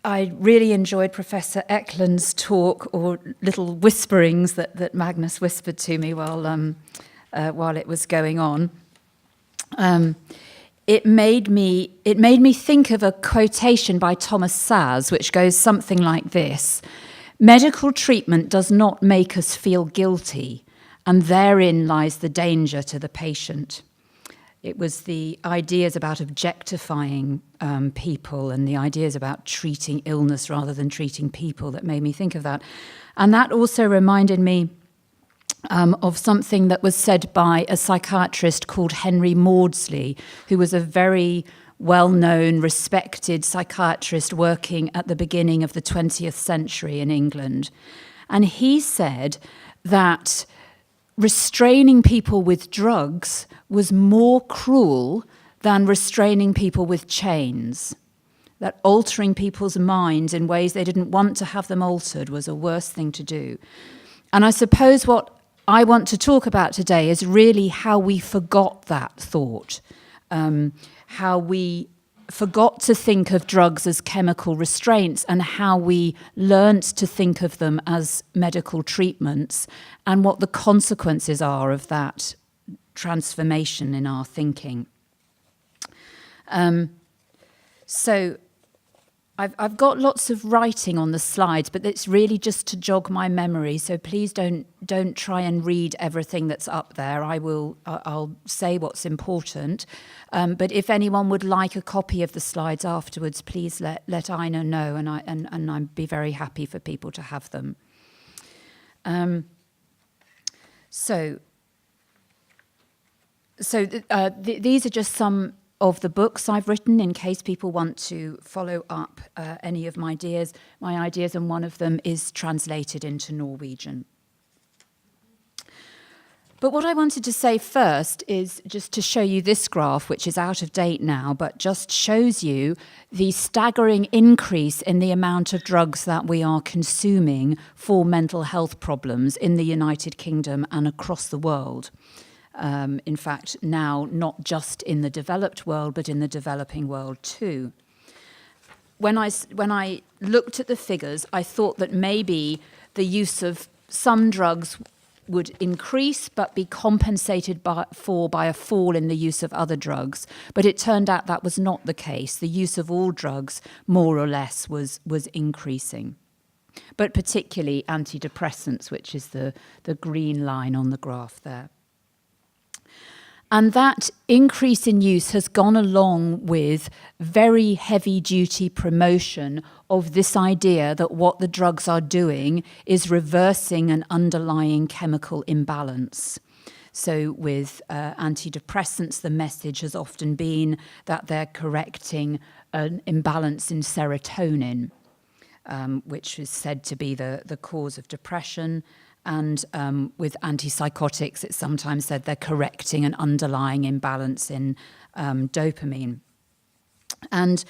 I really enjoyed Professor Eklund's talk, or little whisperings that Magnus whispered to me while it was going on. It made me think of a quotation by Thomas Saz, which goes something like this: "Medical treatment does not make us feel guilty, and therein lies the danger to the patient." It was the ideas about objectifying people and the ideas about treating illness rather than treating people that made me think of that. And that also reminded me of something that was said by a psychiatrist called Henry Maudsley, who was a very well-known, respected psychiatrist working at the beginning of the 20th century in England. And he said that restraining people with drugs was more cruel than restraining people with chains. That altering people's minds in ways they didn't want to have them altered was a worse thing to do. And I suppose what I want to talk about today is really how we forgot that thought, how we forgot to think of drugs as chemical restraints, and how we learnt to think of them as medical treatments, and what the consequences are of that transformation in our thinking. So I've got lots of writing on the slides, but it's really just to jog my memory. So please don't try and read everything that's up there. I'll say what's important. But if anyone would like a copy of the slides afterwards, please let Ina know, and I'd be very happy for people to have them. These are just some of the books I've written in case people want to follow up any of my ideas, and one of them is translated into Norwegian. But what I wanted to say first is just to show you this graph, which is out of date now, but just shows you the staggering increase in the amount of drugs that we are consuming for mental health problems in the United Kingdom and across the world. In fact, now not just in the developed world, but in the developing world too. When I looked at the figures, I thought that maybe the use of some drugs would increase but be compensated by a fall in the use of other drugs. But it turned out that was not the case. The use of all drugs, more or less, was increasing. But particularly antidepressants, which is the green line on the graph there. And that increase in use has gone along with very heavy-duty promotion of this idea that what the drugs are doing is reversing an underlying chemical imbalance. So with antidepressants, the message has often been that they're correcting an imbalance in serotonin, which is said to be the cause of depression. And with antipsychotics, it's sometimes said they're correcting an underlying imbalance in dopamine. And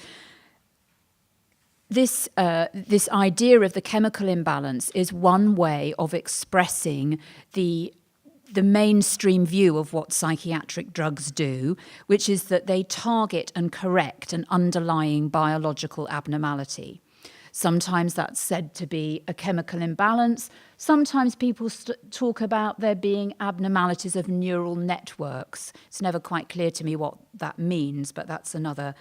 this idea of the chemical imbalance is one way of expressing the mainstream view of what psychiatric drugs do, which is that they target and correct an underlying biological abnormality. Sometimes that's said to be a chemical imbalance. Sometimes people talk about there being abnormalities of neural networks. It's never quite clear to me what that means, but that's another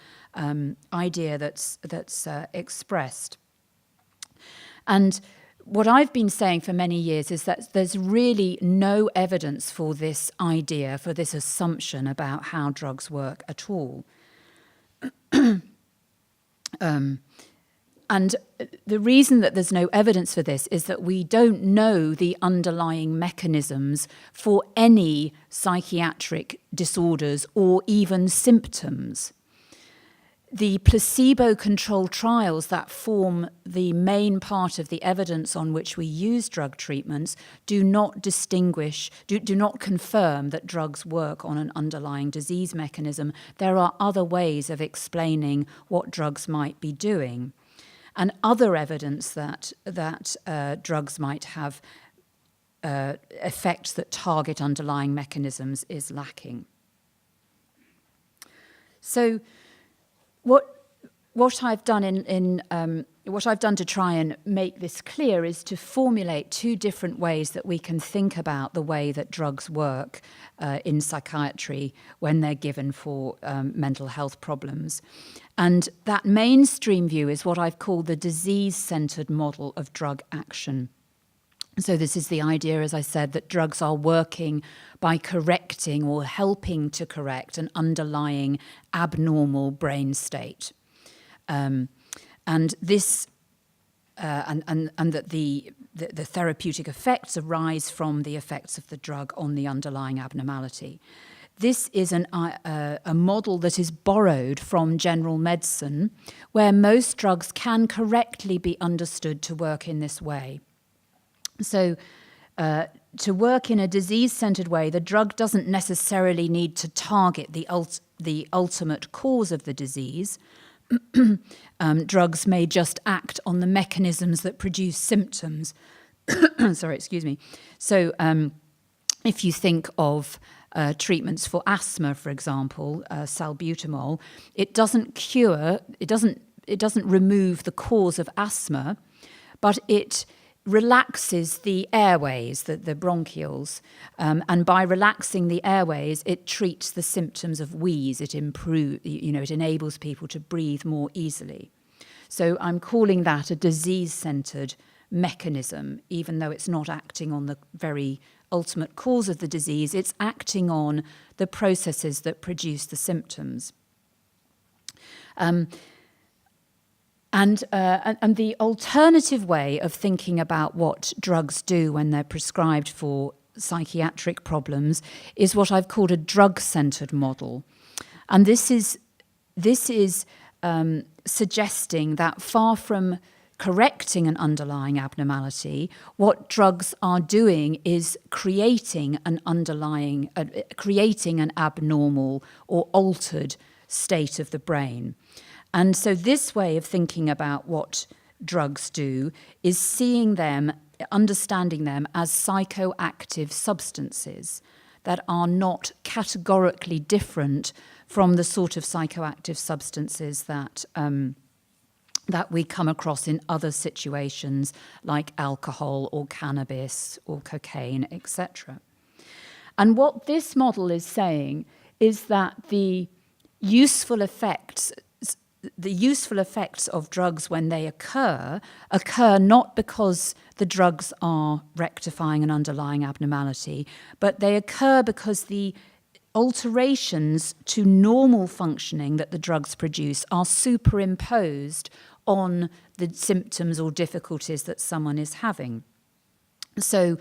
idea that's expressed. And what I've been saying for many years is that there's really no evidence for this idea, for this assumption about how drugs work at all. And the reason that there's no evidence for this is that we don't know the underlying mechanisms for any psychiatric disorders or even symptoms. The placebo-controlled trials that form the main part of the evidence on which we use drug treatments do not confirm that drugs work on an underlying disease mechanism. There are other ways of explaining what drugs might be doing. And other evidence that drugs might have effects that target underlying mechanisms is lacking. So what I've done what I've done to try and make this clear is to formulate two different ways that we can think about the way that drugs work in psychiatry when they're given for mental health problems. And that mainstream view is what I've called the disease-centered model of drug action. So this is the idea, as I said, that drugs are working by correcting or helping to correct an underlying abnormal brain state. And this, and that the therapeutic effects arise from the effects of the drug on the underlying abnormality. This is a model that is borrowed from general medicine, where most drugs can correctly be understood to work in this way. So to work in a disease-centered way, the drug doesn't necessarily need to target the ultimate cause of the disease. Drugs may just act on the mechanisms that produce symptoms. Sorry, excuse me. So if you think of treatments for asthma, for example, salbutamol, it doesn't cure, it doesn't remove the cause of asthma, but it relaxes the airways, the bronchioles, and by relaxing the airways, it treats the symptoms of wheeze. It it enables people to breathe more easily. So I'm calling that a disease-centered mechanism, even though it's not acting on the very ultimate cause of the disease. It's acting on the processes that produce the symptoms. And the alternative way of thinking about what drugs do when they're prescribed for psychiatric problems is what I've called a drug-centered model. And this is suggesting that far from correcting an underlying abnormality, what drugs are doing is creating an abnormal or altered state of the brain. And so this way of thinking about what drugs do is seeing them, understanding them as psychoactive substances that are not categorically different from the sort of psychoactive substances that we come across in other situations like alcohol or cannabis or cocaine, etc. And what this model is saying is that the useful effects of drugs when they occur not because the drugs are rectifying an underlying abnormality, but they occur because the alterations to normal functioning that the drugs produce are superimposed on the symptoms or difficulties that someone is having. So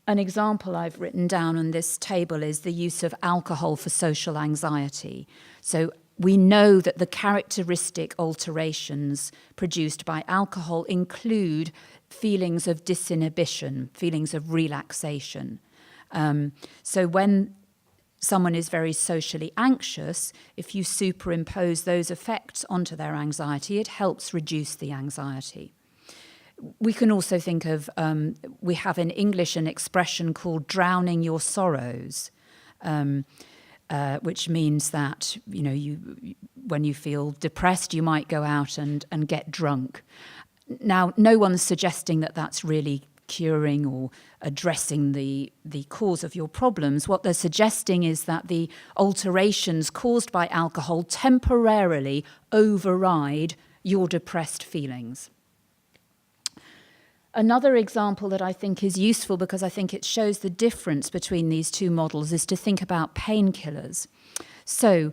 an example I've written down on this table is the use of alcohol for social anxiety. So we know that the characteristic alterations produced by alcohol include feelings of disinhibition, feelings of relaxation. So when someone is very socially anxious, if you superimpose those effects onto their anxiety, it helps reduce the anxiety. We can also think of, we have in English an expression called drowning your sorrows, which means that, when you depressed, depressed, you might go out and get drunk. Now, no one's suggesting that that's really curing or addressing the cause of your problems. What they're suggesting is that the alterations caused by alcohol temporarily override your depressed feelings. Another example that I think is useful because I think it shows the difference between these two models is to think about painkillers. So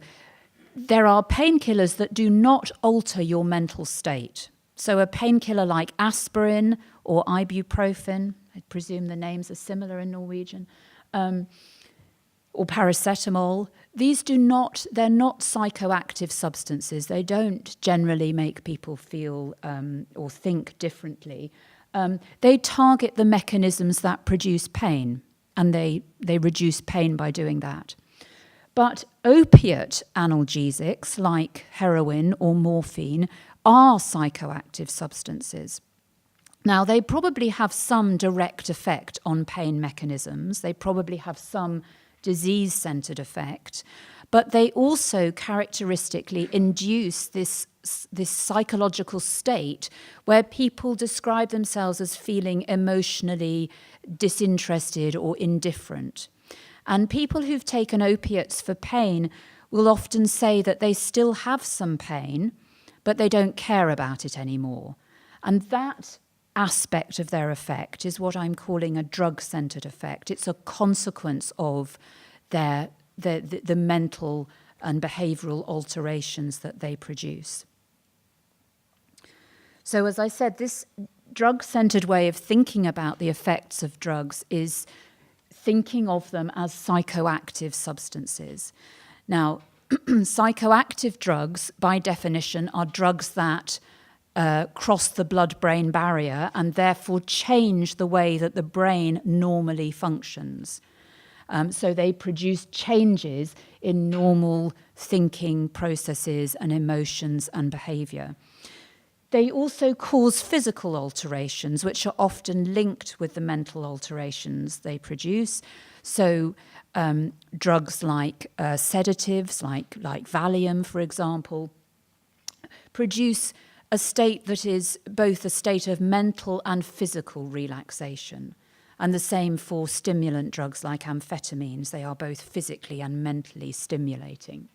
there are painkillers that do not alter your mental state. So a painkiller like aspirin or ibuprofen, I presume the names are similar in Norwegian, or paracetamol, they're not psychoactive substances. They don't generally make people feel or think differently. They target the mechanisms that produce pain, and they reduce pain by doing that. But opiate analgesics like heroin or morphine are psychoactive substances. Now, they probably have some direct effect on pain mechanisms. They probably have some disease-centered effect, but they also characteristically induce this this psychological state where people describe themselves as feeling emotionally disinterested or indifferent. And people who've taken opiates for pain will often say that they still have some pain, but they don't care about it anymore. And that aspect of their effect is what I'm calling a drug-centered effect. It's a consequence of the mental and behavioral alterations that they produce. So as I said, this drug-centered way of thinking about the effects of drugs is thinking of them as psychoactive substances. Now, psychoactive drugs, by definition, are drugs that cross the blood-brain barrier and therefore change the way that the brain normally functions. So they produce changes in normal thinking processes and emotions and behavior. They also cause physical alterations, which are often linked with the mental alterations they produce. So drugs like sedatives, like Valium, for example, produce a state that is both a state of mental and physical relaxation. And the same for stimulant drugs like amphetamines. They are both physically and mentally stimulating.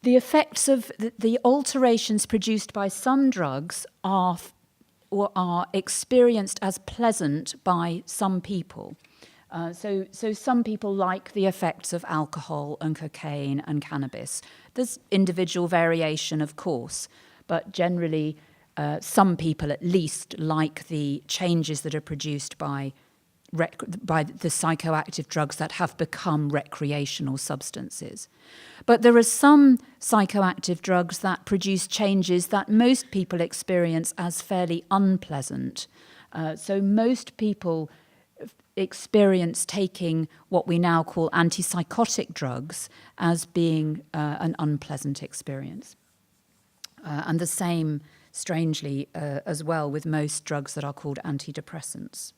The effects of the alterations produced by some drugs are experienced as pleasant by some people. So some people like the effects of alcohol and cocaine and cannabis. There's individual variation, of course, but generally some people at least like the changes that are produced by the psychoactive drugs that have become recreational substances. But there are some psychoactive drugs that produce changes that most people experience as fairly unpleasant. So most people experience taking what we now call antipsychotic drugs as being an unpleasant experience. And the same, strangely, as well with most drugs that are called antidepressants.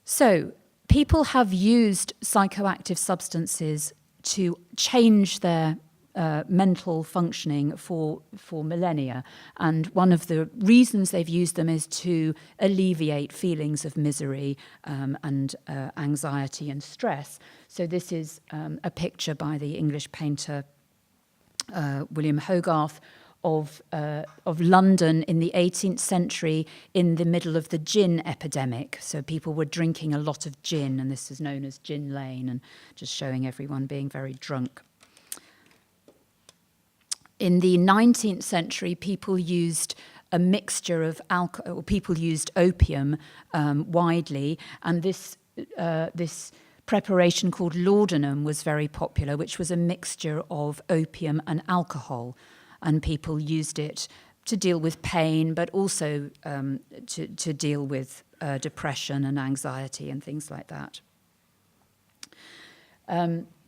So people have used psychoactive substances to change their mental functioning for millennia. And one of the reasons they've used them is to alleviate feelings of misery and anxiety and stress. So this is a picture by the English painter William Hogarth of London in the 18th century in the middle of the gin epidemic. So people were drinking a lot of gin, and this is known as Gin Lane, and just showing everyone being very drunk. In the 19th century, people used a mixture of alcohol, people used opium widely, and this preparation called laudanum was very popular, which was a mixture of opium and alcohol. And people used it to deal with pain, but also to deal with depression and anxiety and things like that.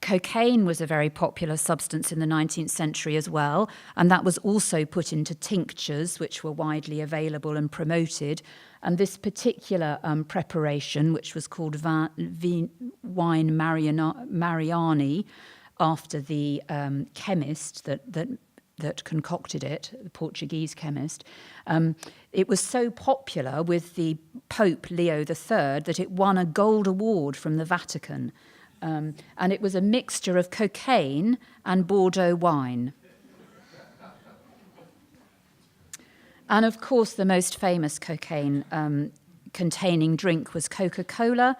Cocaine was a very popular substance in the 19th century as well, and that was also put into tinctures, which were widely available and promoted. And this particular preparation, which was called wine Mariani, after the chemist that concocted it, the Portuguese chemist, it was so popular with the Pope Leo III that it won a gold award from the Vatican. And it was a mixture of cocaine and Bordeaux wine. And of course, the most famous cocaine containing drink was Coca-Cola,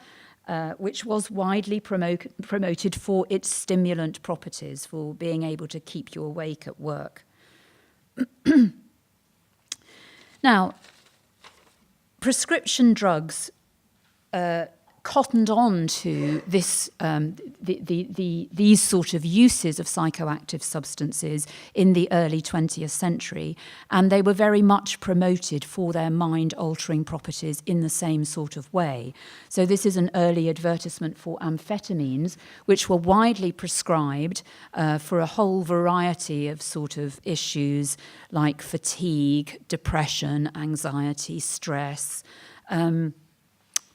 which was widely promoted for its stimulant properties, for being able to keep you awake at work. Now, prescription drugs cottoned on to this, these sort of uses of psychoactive substances in the early 20th century, and they were very much promoted for their mind-altering properties in the same sort of way. So this is an early advertisement for amphetamines, which were widely prescribed for a whole variety of sort of issues like fatigue, depression, anxiety, stress,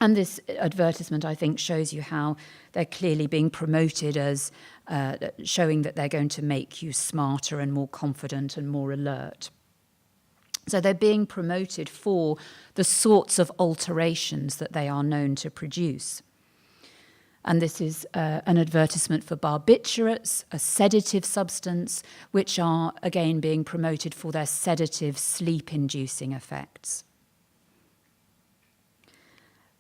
And this advertisement, I think, shows you how they're clearly being promoted as showing that they're going to make you smarter and more confident and more alert. So they're being promoted for the sorts of alterations that they are known to produce. And this is an advertisement for barbiturates, a sedative substance, which are, again, being promoted for their sedative, sleep-inducing effects.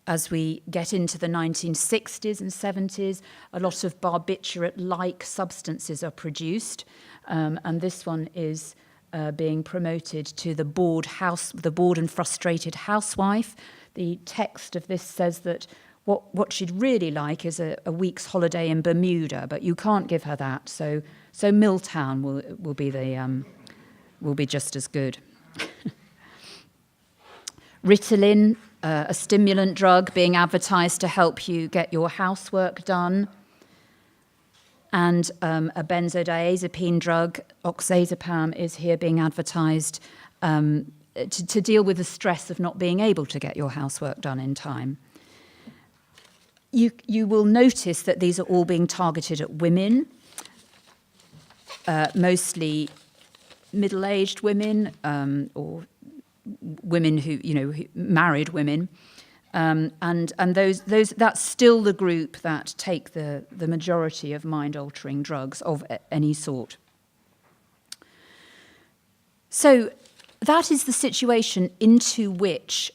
As we get into the 1960s and 70s, a lot of barbiturate-like substances are produced, and this one is being promoted to the bored and frustrated housewife. The text of this says that what she'd really like is a week's holiday in Bermuda, but you can't give her that. So Milltown will be just as good. Ritalin, a stimulant drug being advertised to help you get your housework done. And a benzodiazepine drug, oxazepam, is here being advertised to deal with the stress of not being able to get your housework done in time. You will notice that these are all being targeted at women, mostly middle-aged women or women who married women, and those that's still the group that take the majority of mind-altering drugs of any sort. So that is the situation into which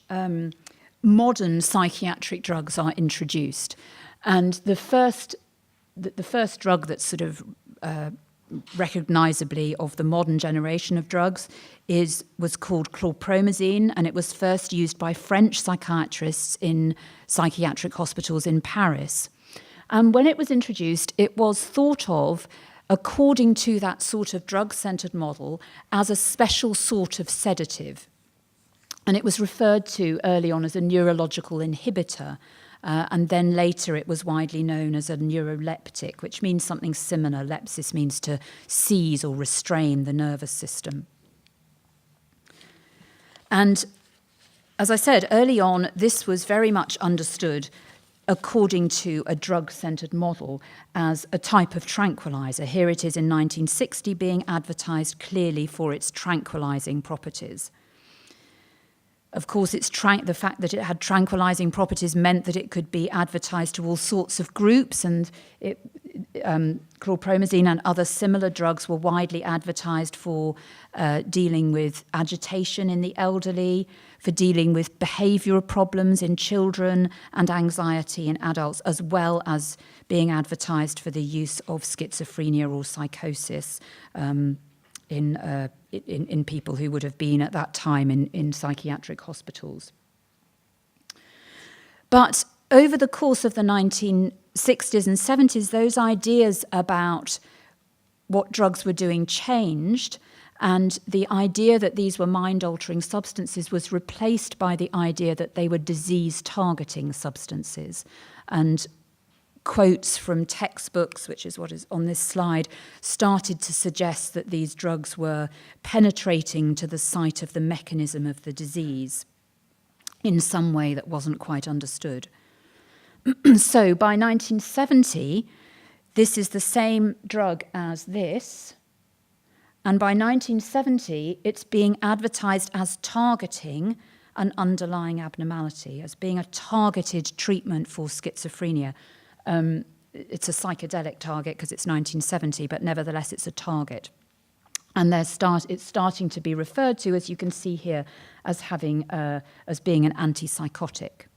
modern psychiatric drugs are introduced, and the first drug that's sort of recognisably of the modern generation of drugs was called chlorpromazine, and it was first used by French psychiatrists in psychiatric hospitals in Paris. And when it was introduced, it was thought of, according to that sort of drug-centred model, as a special sort of sedative. And it was referred to early on as a neurological inhibitor, and then later it was widely known as a neuroleptic, which means something similar. Lepsis means to seize or restrain the nervous system. And as I said early on, this was very much understood according to a drug-centred model as a type of tranquilizer. Here it is in 1960 being advertised clearly for its tranquilizing properties. Of course, the fact that it had tranquilizing properties meant that it could be advertised to all sorts of groups, and chlorpromazine and other similar drugs were widely advertised for dealing with agitation in the elderly, for dealing with behavioural problems in children and anxiety in adults, as well as being advertised for the use of schizophrenia or psychosis in people who would have been at that time in psychiatric hospitals. But over the course of the 1960s and 70s, those ideas about what drugs were doing changed, and the idea that these were mind-altering substances was replaced by the idea that they were disease-targeting substances. And quotes from textbooks, which is what is on this slide, started to suggest that these drugs were penetrating to the site of the mechanism of the disease in some way that wasn't quite understood. So by 1970, this is the same drug as this, and by 1970, it's being advertised as targeting an underlying abnormality, as being a targeted treatment for schizophrenia. It's a psychedelic target because it's 1970, but nevertheless it's a target. And it's starting to be referred to, as you can see here, as being an antipsychotic.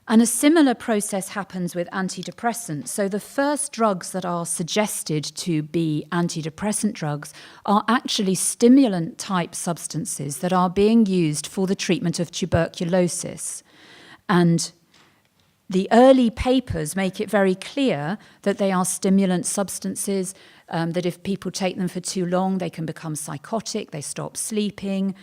And a similar process happens with antidepressants. So the first drugs that are suggested to be antidepressant drugs are actually stimulant-type substances that are being used for the treatment of tuberculosis. And the early papers make it very clear that they are stimulant substances, that if people take them for too long, they can become psychotic, they stop sleeping.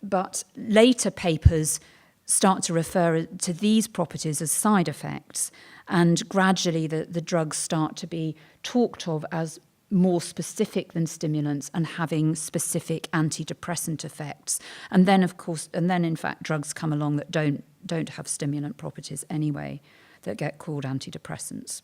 But later papers start to refer to these properties as side effects, and gradually the drugs start to be talked of as more specific than stimulants and having specific antidepressant effects. And then, of course, in fact, drugs come along that don't have stimulant properties anyway, that get called antidepressants.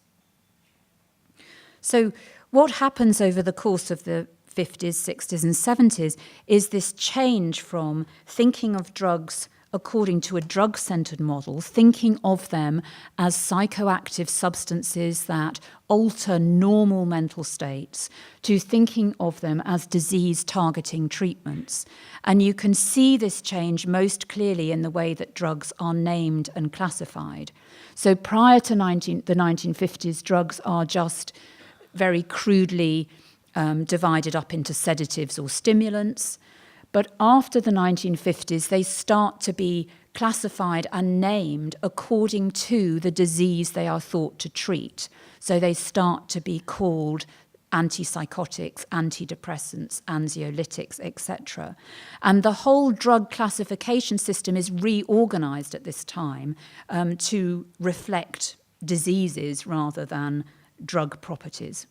So what happens over the course of the 50s, 60s and 70s is this change from thinking of drugs according to a drug-centered model, thinking of them as psychoactive substances that alter normal mental states, to thinking of them as disease-targeting treatments. And you can see this change most clearly in the way that drugs are named and classified. So prior to the 1950s, drugs are just very crudely divided up into sedatives or stimulants. But after the 1950s, they start to be classified and named according to the disease they are thought to treat. So they start to be called antipsychotics, antidepressants, anxiolytics, etc. And the whole drug classification system is reorganized at this time to reflect diseases rather than drug properties.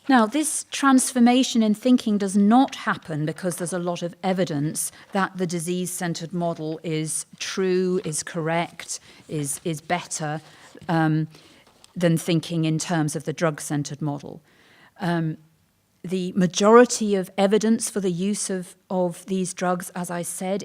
Now, this transformation in thinking does not happen because there's a lot of evidence that the disease-centered model is true, is correct, is better than thinking in terms of the drug-centered model. The majority of evidence for the use of these drugs, as I said,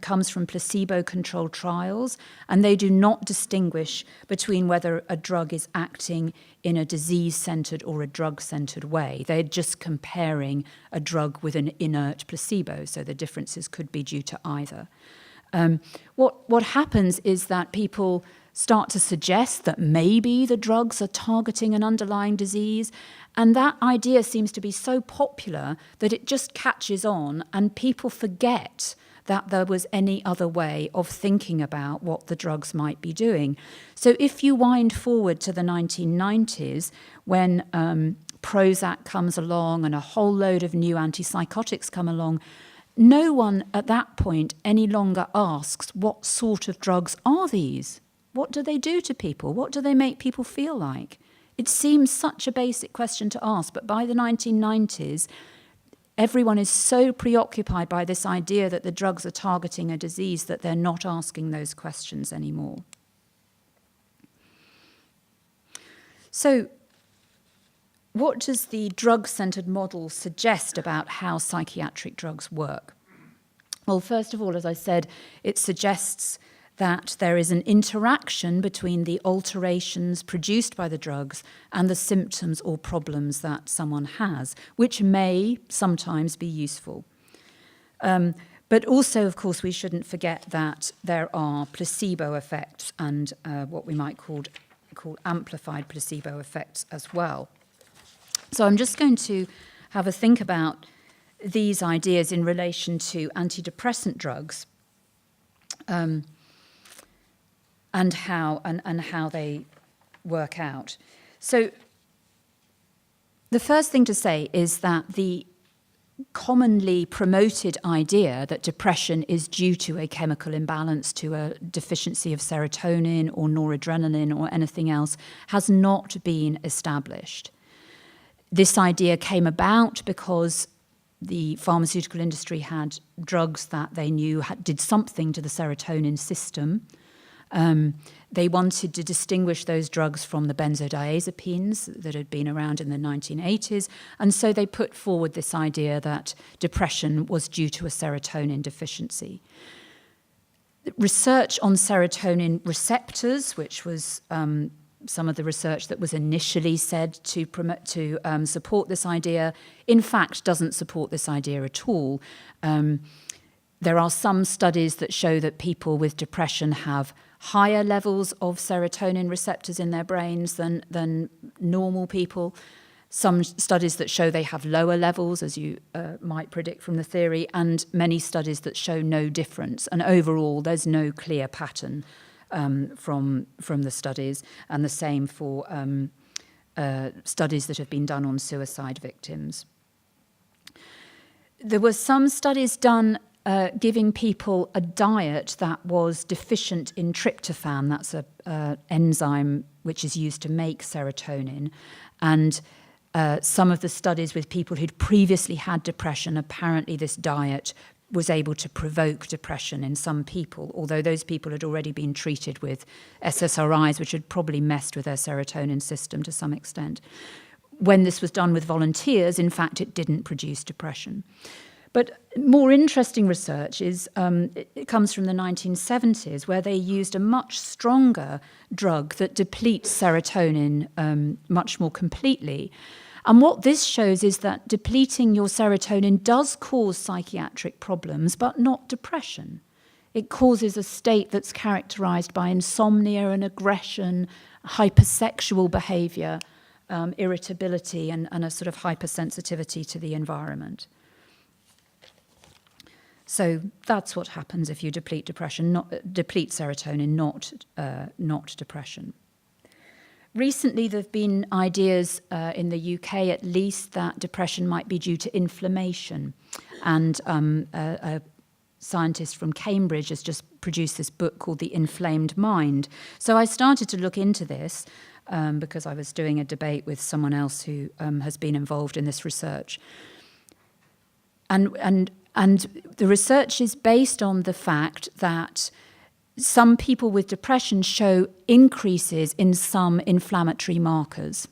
comes from placebo-controlled trials, and they do not distinguish between whether a drug is acting in a disease-centered or a drug-centered way. They're just comparing a drug with an inert placebo, so the differences could be due to either. What happens is that people start to suggest that maybe the drugs are targeting an underlying disease, and that idea seems to be so popular that it just catches on, and people forget that there was any other way of thinking about what the drugs might be doing. So if you wind forward to the 1990s, when Prozac comes along and a whole load of new antipsychotics come along, no one at that point any longer asks, what sort of drugs are these? What do they do to people? What do they make people feel like? It seems such a basic question to ask, but by the 1990s, everyone is so preoccupied by this idea that the drugs are targeting a disease that they're not asking those questions anymore. So, what does the drug-centered model suggest about how psychiatric drugs work? Well, first of all, as I said, it suggests that there is an interaction between the alterations produced by the drugs and the symptoms or problems that someone has, which may sometimes be useful. But also, of course, we shouldn't forget that there are placebo effects and what we might call amplified placebo effects as well. So I'm just going to have a think about these ideas in relation to antidepressant drugs. And how they work out. So the first thing to say is that the commonly promoted idea that depression is due to a chemical imbalance, to a deficiency of serotonin or noradrenaline or anything else, has not been established. This idea came about because the pharmaceutical industry had drugs that they knew did something to the serotonin system. They wanted to distinguish those drugs from the benzodiazepines that had been around in the 1980s, and so they put forward this idea that depression was due to a serotonin deficiency. Research on serotonin receptors, which was some of the research that was initially said to support this idea, in fact doesn't support this idea at all. There are some studies that show that people with depression have higher levels of serotonin receptors in their brains than normal people. Some studies that show they have lower levels, as you might predict from the theory, and many studies that show no difference. And overall, there's no clear pattern from the studies, and the same for studies that have been done on suicide victims. There were some studies done giving people a diet that was deficient in tryptophan. That's an enzyme which is used to make serotonin. And some of the studies with people who'd previously had depression, apparently this diet was able to provoke depression in some people, although those people had already been treated with SSRIs, which had probably messed with their serotonin system to some extent. When this was done with volunteers, in fact, it didn't produce depression. But more interesting research it comes from the 1970s, where they used a much stronger drug that depletes serotonin much more completely. And what this shows is that depleting your serotonin does cause psychiatric problems, but not depression. It causes a state that's characterized by insomnia and aggression, hypersexual behavior, irritability, and a sort of hypersensitivity to the environment. So that's what happens if you deplete serotonin, not depression. Recently, there have been ideas in the UK, at least, that depression might be due to inflammation. And a scientist from Cambridge has just produced this book called The Inflamed Mind. So I started to look into this because I was doing a debate with someone else who has been involved in this research. And the research is based on the fact that some people with depression show increases in some inflammatory markers.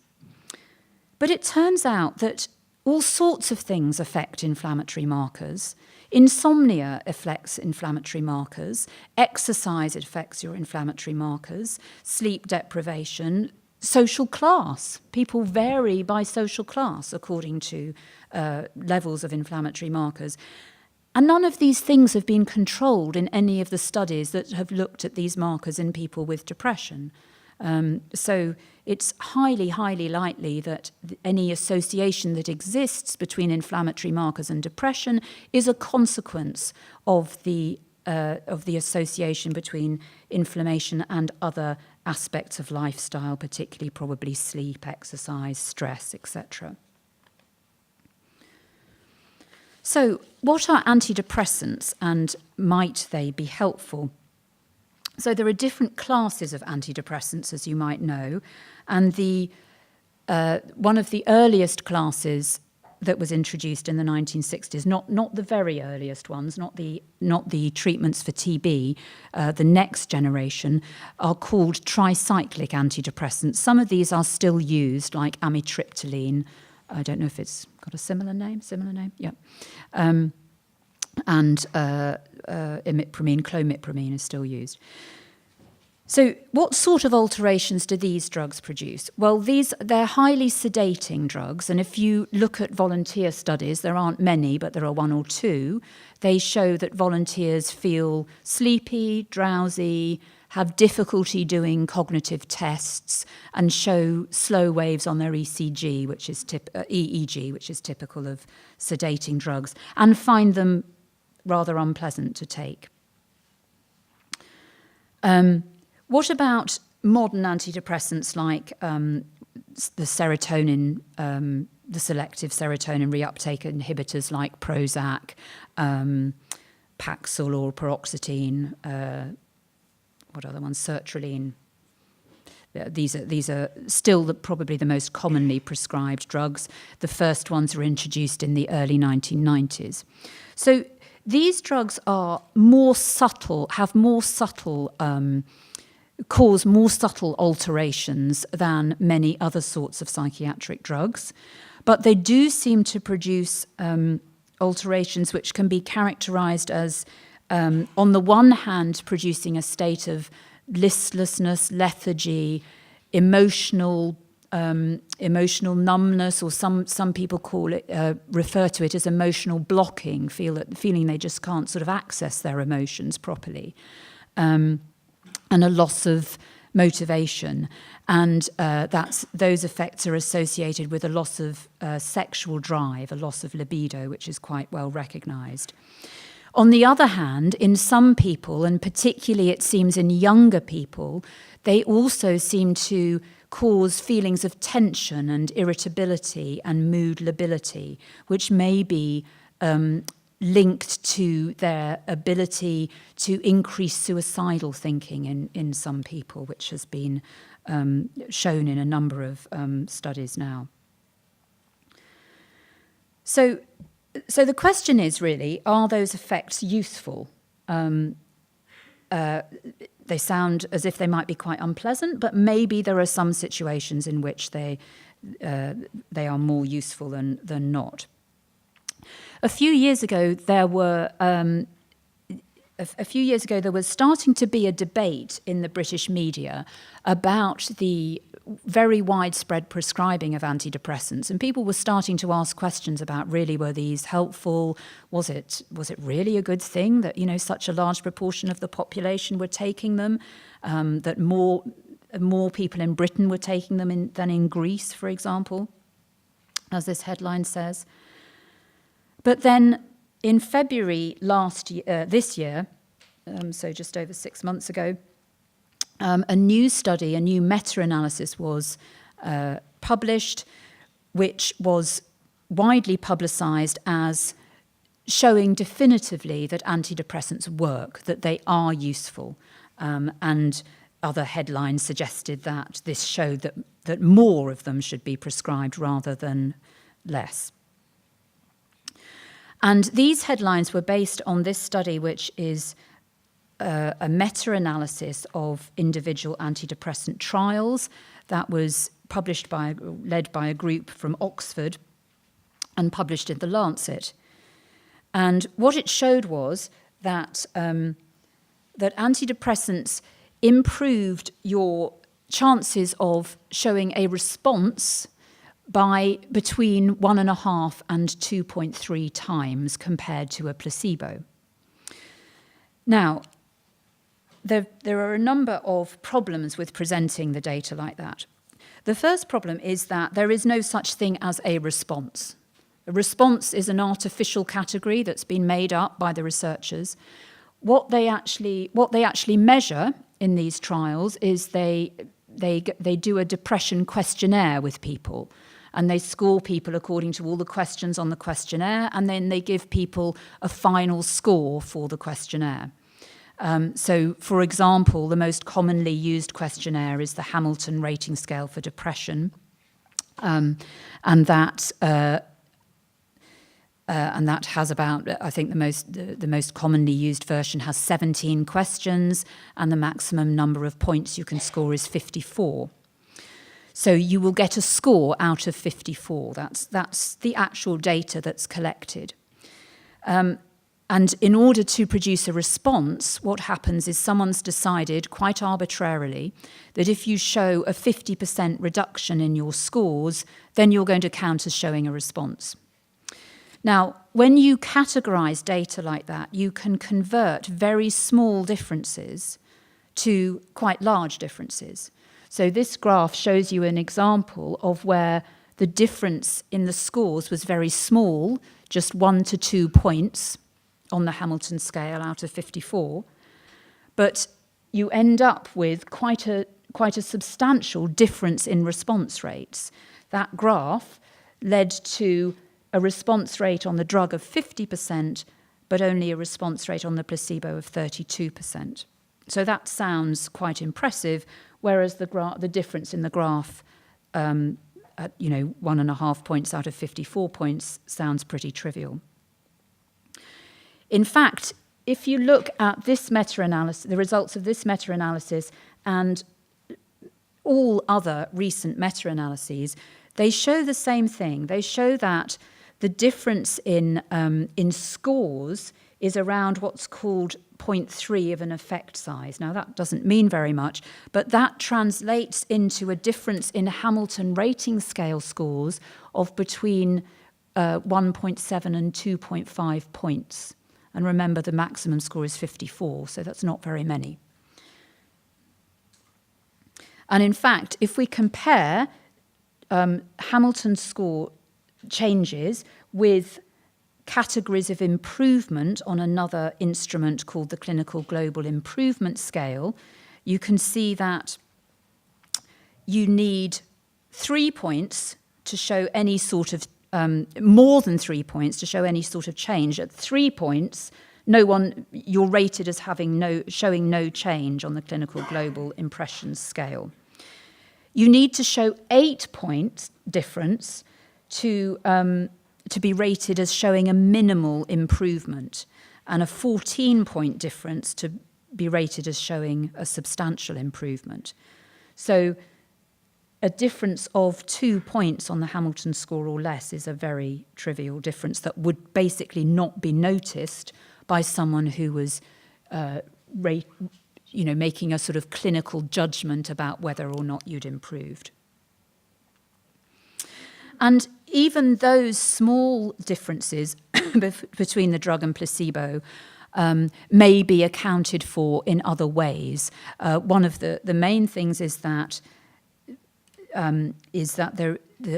But it turns out that all sorts of things affect inflammatory markers. Insomnia affects inflammatory markers. Exercise affects your inflammatory markers. Sleep deprivation. Social class. People vary by social class according to levels of inflammatory markers. And none of these things have been controlled in any of the studies that have looked at these markers in people with depression. So it's highly, highly likely that any association that exists between inflammatory markers and depression is a consequence of the association between inflammation and other aspects of lifestyle, particularly probably sleep, exercise, stress, etc. So what are antidepressants, and might they be helpful? So there are different classes of antidepressants, as you might know, and one of the earliest classes that was introduced in the 1960s, not the very earliest ones, not the treatments for TB, the next generation, are called tricyclic antidepressants. Some of these are still used, like amitriptyline. I don't know if it's got a similar name, yeah. And imipramine, clomipramine is still used. So what sort of alterations do these drugs produce? Well, they're highly sedating drugs, and if you look at volunteer studies, there aren't many, but there are one or two, they show that volunteers feel sleepy, drowsy, have difficulty doing cognitive tests, and show slow waves on their EEG, which is typical of sedating drugs, and find them rather unpleasant to take. What about modern antidepressants like the serotonin, the selective serotonin reuptake inhibitors like Prozac, Paxil or paroxetine, what other ones? Sertraline. These are still probably the most commonly prescribed drugs. The first ones were introduced in the early 1990s. So these drugs are more subtle, have more subtle, cause more subtle alterations than many other sorts of psychiatric drugs, but they do seem to produce alterations which can be characterized as, on the one hand, producing a state of listlessness, lethargy, emotional numbness, or some people call it, refer to it as emotional blocking, feeling they just can't sort of access their emotions properly, and a loss of motivation. And those effects are associated with a loss of sexual drive, a loss of libido, which is quite well recognized. On the other hand, in some people, and particularly it seems in younger people, they also seem to cause feelings of tension and irritability and mood lability, which may be linked to their ability to increase suicidal thinking in some people, which has been shown in a number of studies now. So the question is really, are those effects useful? They sound as if they might be quite unpleasant, but maybe there are some situations in which they are more useful than not. A few years ago, there was starting to be a debate in the British media about the very widespread prescribing of antidepressants, and people were starting to ask questions about, really, were these helpful? Was it really a good thing that such a large proportion of the population were taking them? That more people in Britain were taking them than in Greece, for example, as this headline says. But then in February this year, so just over 6 months ago, a new study, a new meta-analysis was published, which was widely publicised as showing definitively that antidepressants work, that they are useful. And other headlines suggested that this showed that more of them should be prescribed rather than less. And these headlines were based on this study, which is a meta-analysis of individual antidepressant trials that was led by a group from Oxford and published in The Lancet. And what it showed was that antidepressants improved your chances of showing a response by between 1.5 and 2.3 times compared to a placebo. Now, there are a number of problems with presenting the data like that. The first problem is that there is no such thing as a response. A response is an artificial category that's been made up by the researchers. What they actually measure in these trials is they do a depression questionnaire with people, and they score people according to all the questions on the questionnaire, and then they give people a final score for the questionnaire. So, for example, the most commonly used questionnaire is the Hamilton Rating Scale for Depression, and that has about, I think the most commonly used version has 17 questions, and the maximum number of points you can score is 54. So you will get a score out of 54. That's the actual data that's collected. And in order to produce a response, what happens is someone's decided quite arbitrarily that if you show a 50% reduction in your scores, then you're going to count as showing a response. Now, when you categorize data like that, you can convert very small differences to quite large differences. So this graph shows you an example of where the difference in the scores was very small, just 1 to 2 points on the Hamilton scale out of 54, but you end up with quite a substantial difference in response rates. That graph led to a response rate on the drug of 50%, but only a response rate on the placebo of 32%. So that sounds quite impressive, whereas the difference in the graph at 1.5 points out of 54 points sounds pretty trivial. In fact, if you look at this meta-analysis, the results of this meta-analysis and all other recent meta-analyses, they show the same thing. They show that the difference in scores is around what's called 0.3 of an effect size. Now, that doesn't mean very much, but that translates into a difference in Hamilton rating scale scores of between 1.7 and 2.5 points. And remember, the maximum score is 54, so that's not very many. And in fact, if we compare Hamilton score changes with categories of improvement on another instrument called the Clinical Global Improvement Scale, you can see that you need 3 points to show any sort of more than 3 points to show any sort of change. At 3 points, you're rated as showing no change on the Clinical Global Impression Scale. you need to show 8-point difference to be rated as showing a minimal improvement, and a 14-point difference to be rated as showing a substantial improvement. So a difference of 2 points on the Hamilton score or less is a very trivial difference that would basically not be noticed by someone who was making a sort of clinical judgment about whether or not you'd improved. And even those small differences between the drug and placebo may be accounted for in other ways. One of the main things is that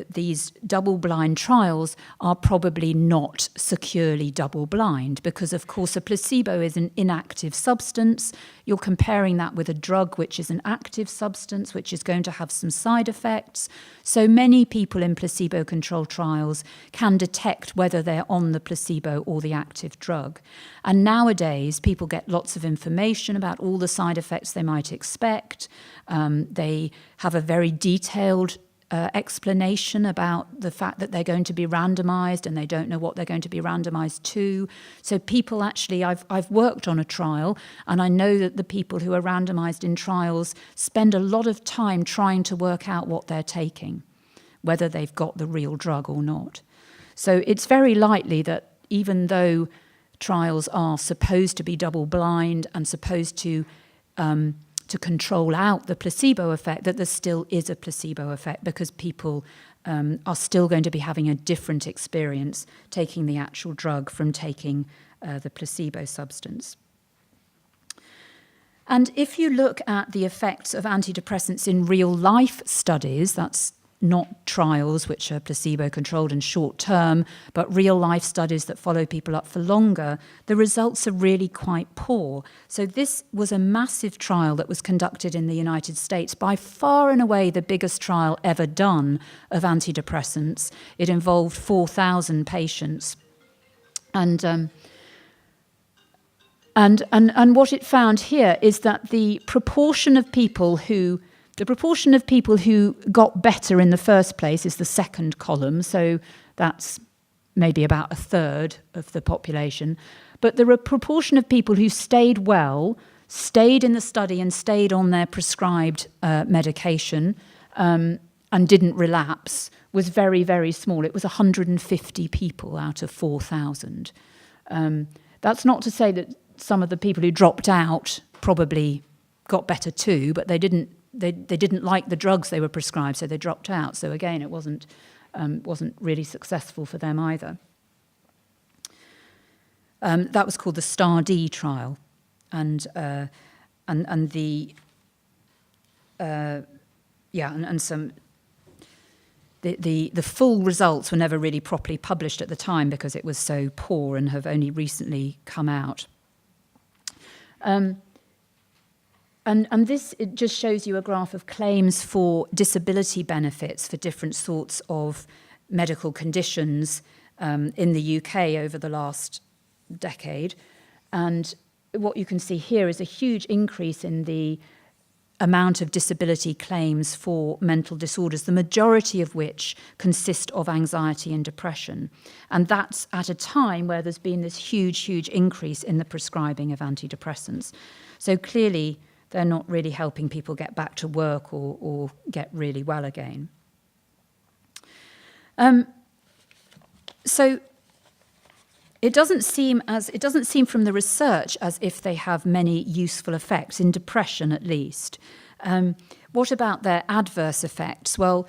these double-blind trials are probably not securely double-blind because, of course, a placebo is an inactive substance. You're comparing that with a drug which is an active substance, which is going to have some side effects. So many people in placebo-controlled trials can detect whether they're on the placebo or the active drug. And nowadays, people get lots of information about all the side effects they might expect. They have a very detailed explanation about the fact that they're going to be randomized and they don't know what they're going to be randomized to. So people actually, I've worked on a trial, and I know that the people who are randomized in trials spend a lot of time trying to work out what they're taking, whether they've got the real drug or not. So it's very likely that even though trials are supposed to be double-blind and supposed to control out the placebo effect, that there still is a placebo effect because people are still going to be having a different experience taking the actual drug from taking the placebo substance. And if you look at the effects of antidepressants in real-life studies, that's not trials which are placebo-controlled and short-term, but real-life studies that follow people up for longer, the results are really quite poor. So this was a massive trial that was conducted in the United States, by far and away the biggest trial ever done of antidepressants. It involved 4,000 patients. And what it found here is that the proportion of people who got better in the first place is the second column, so that's maybe about a third of the population. But the proportion of people who stayed well, stayed in the study and stayed on their prescribed medication and didn't relapse was very, very small. It was 150 people out of 4,000. That's not to say that some of the people who dropped out probably got better too, but they didn't like the drugs they were prescribed, so they dropped out. So again, it wasn't really successful for them either. That was called the STAR-D trial, and the full results were never really properly published at the time because it was so poor and have only recently come out. And this, it just shows you a graph of claims for disability benefits for different sorts of medical conditions in the UK over the last decade. And what you can see here is a huge increase in the amount of disability claims for mental disorders, the majority of which consist of anxiety and depression. And that's at a time where there's been this huge, huge increase in the prescribing of antidepressants. So clearly, they're not really helping people get back to work or get really well again. So it doesn't seem from the research as if they have many useful effects, in depression at least. What about their adverse effects? Well,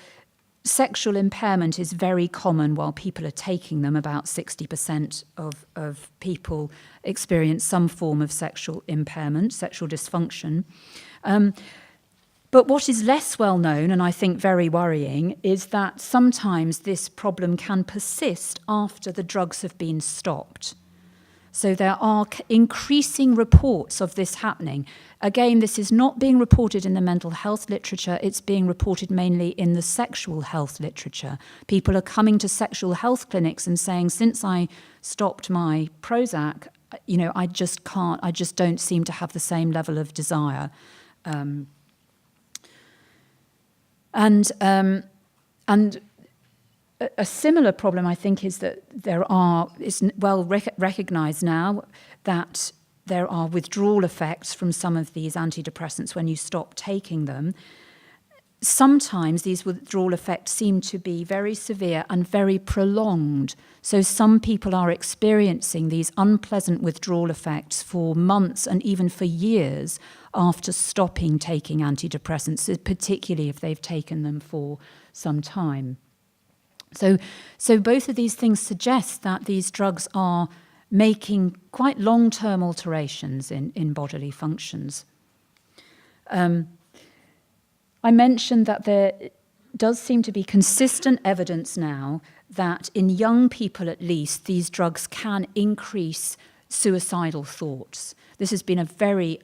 sexual impairment is very common while people are taking them. About 60% of people experience some form of sexual impairment, sexual dysfunction. But what is less well known, and I think very worrying, is that sometimes this problem can persist after the drugs have been stopped. So there are increasing reports of this happening. Again, this is not being reported in the mental health literature, it's being reported mainly in the sexual health literature. People are coming to sexual health clinics and saying, since I stopped my Prozac, I just don't seem to have the same level of desire. And a similar problem, I think, is that it's well recognized now that there are withdrawal effects from some of these antidepressants when you stop taking them. Sometimes these withdrawal effects seem to be very severe and very prolonged. So some people are experiencing these unpleasant withdrawal effects for months and even for years after stopping taking antidepressants, particularly if they've taken them for some time. So both of these things suggest that these drugs are making quite long-term alterations in bodily functions. I mentioned that there does seem to be consistent evidence now that in young people at least, these drugs can increase suicidal thoughts. This has been a very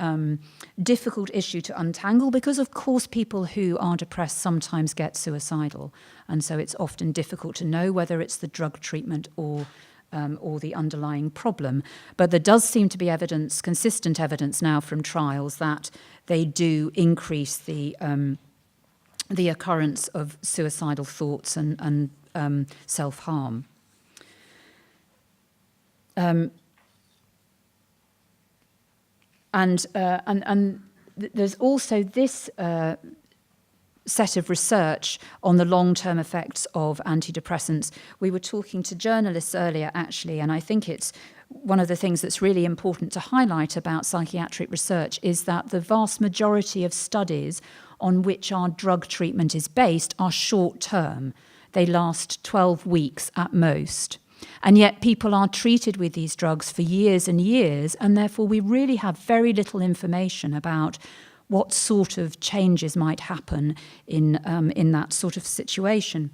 difficult issue to untangle because, of course, people who are depressed sometimes get suicidal. And so it's often difficult to know whether it's the drug treatment or the underlying problem. But there does seem to be evidence, consistent evidence now from trials that they do increase the occurrence of suicidal thoughts and self-harm. And there's also this set of research on the long-term effects of antidepressants. We were talking to journalists earlier, actually, and I think it's one of the things that's really important to highlight about psychiatric research is that the vast majority of studies on which our drug treatment is based are short-term. They last 12 weeks at most. And yet people are treated with these drugs for years and years, and therefore we really have very little information about what sort of changes might happen in that sort of situation.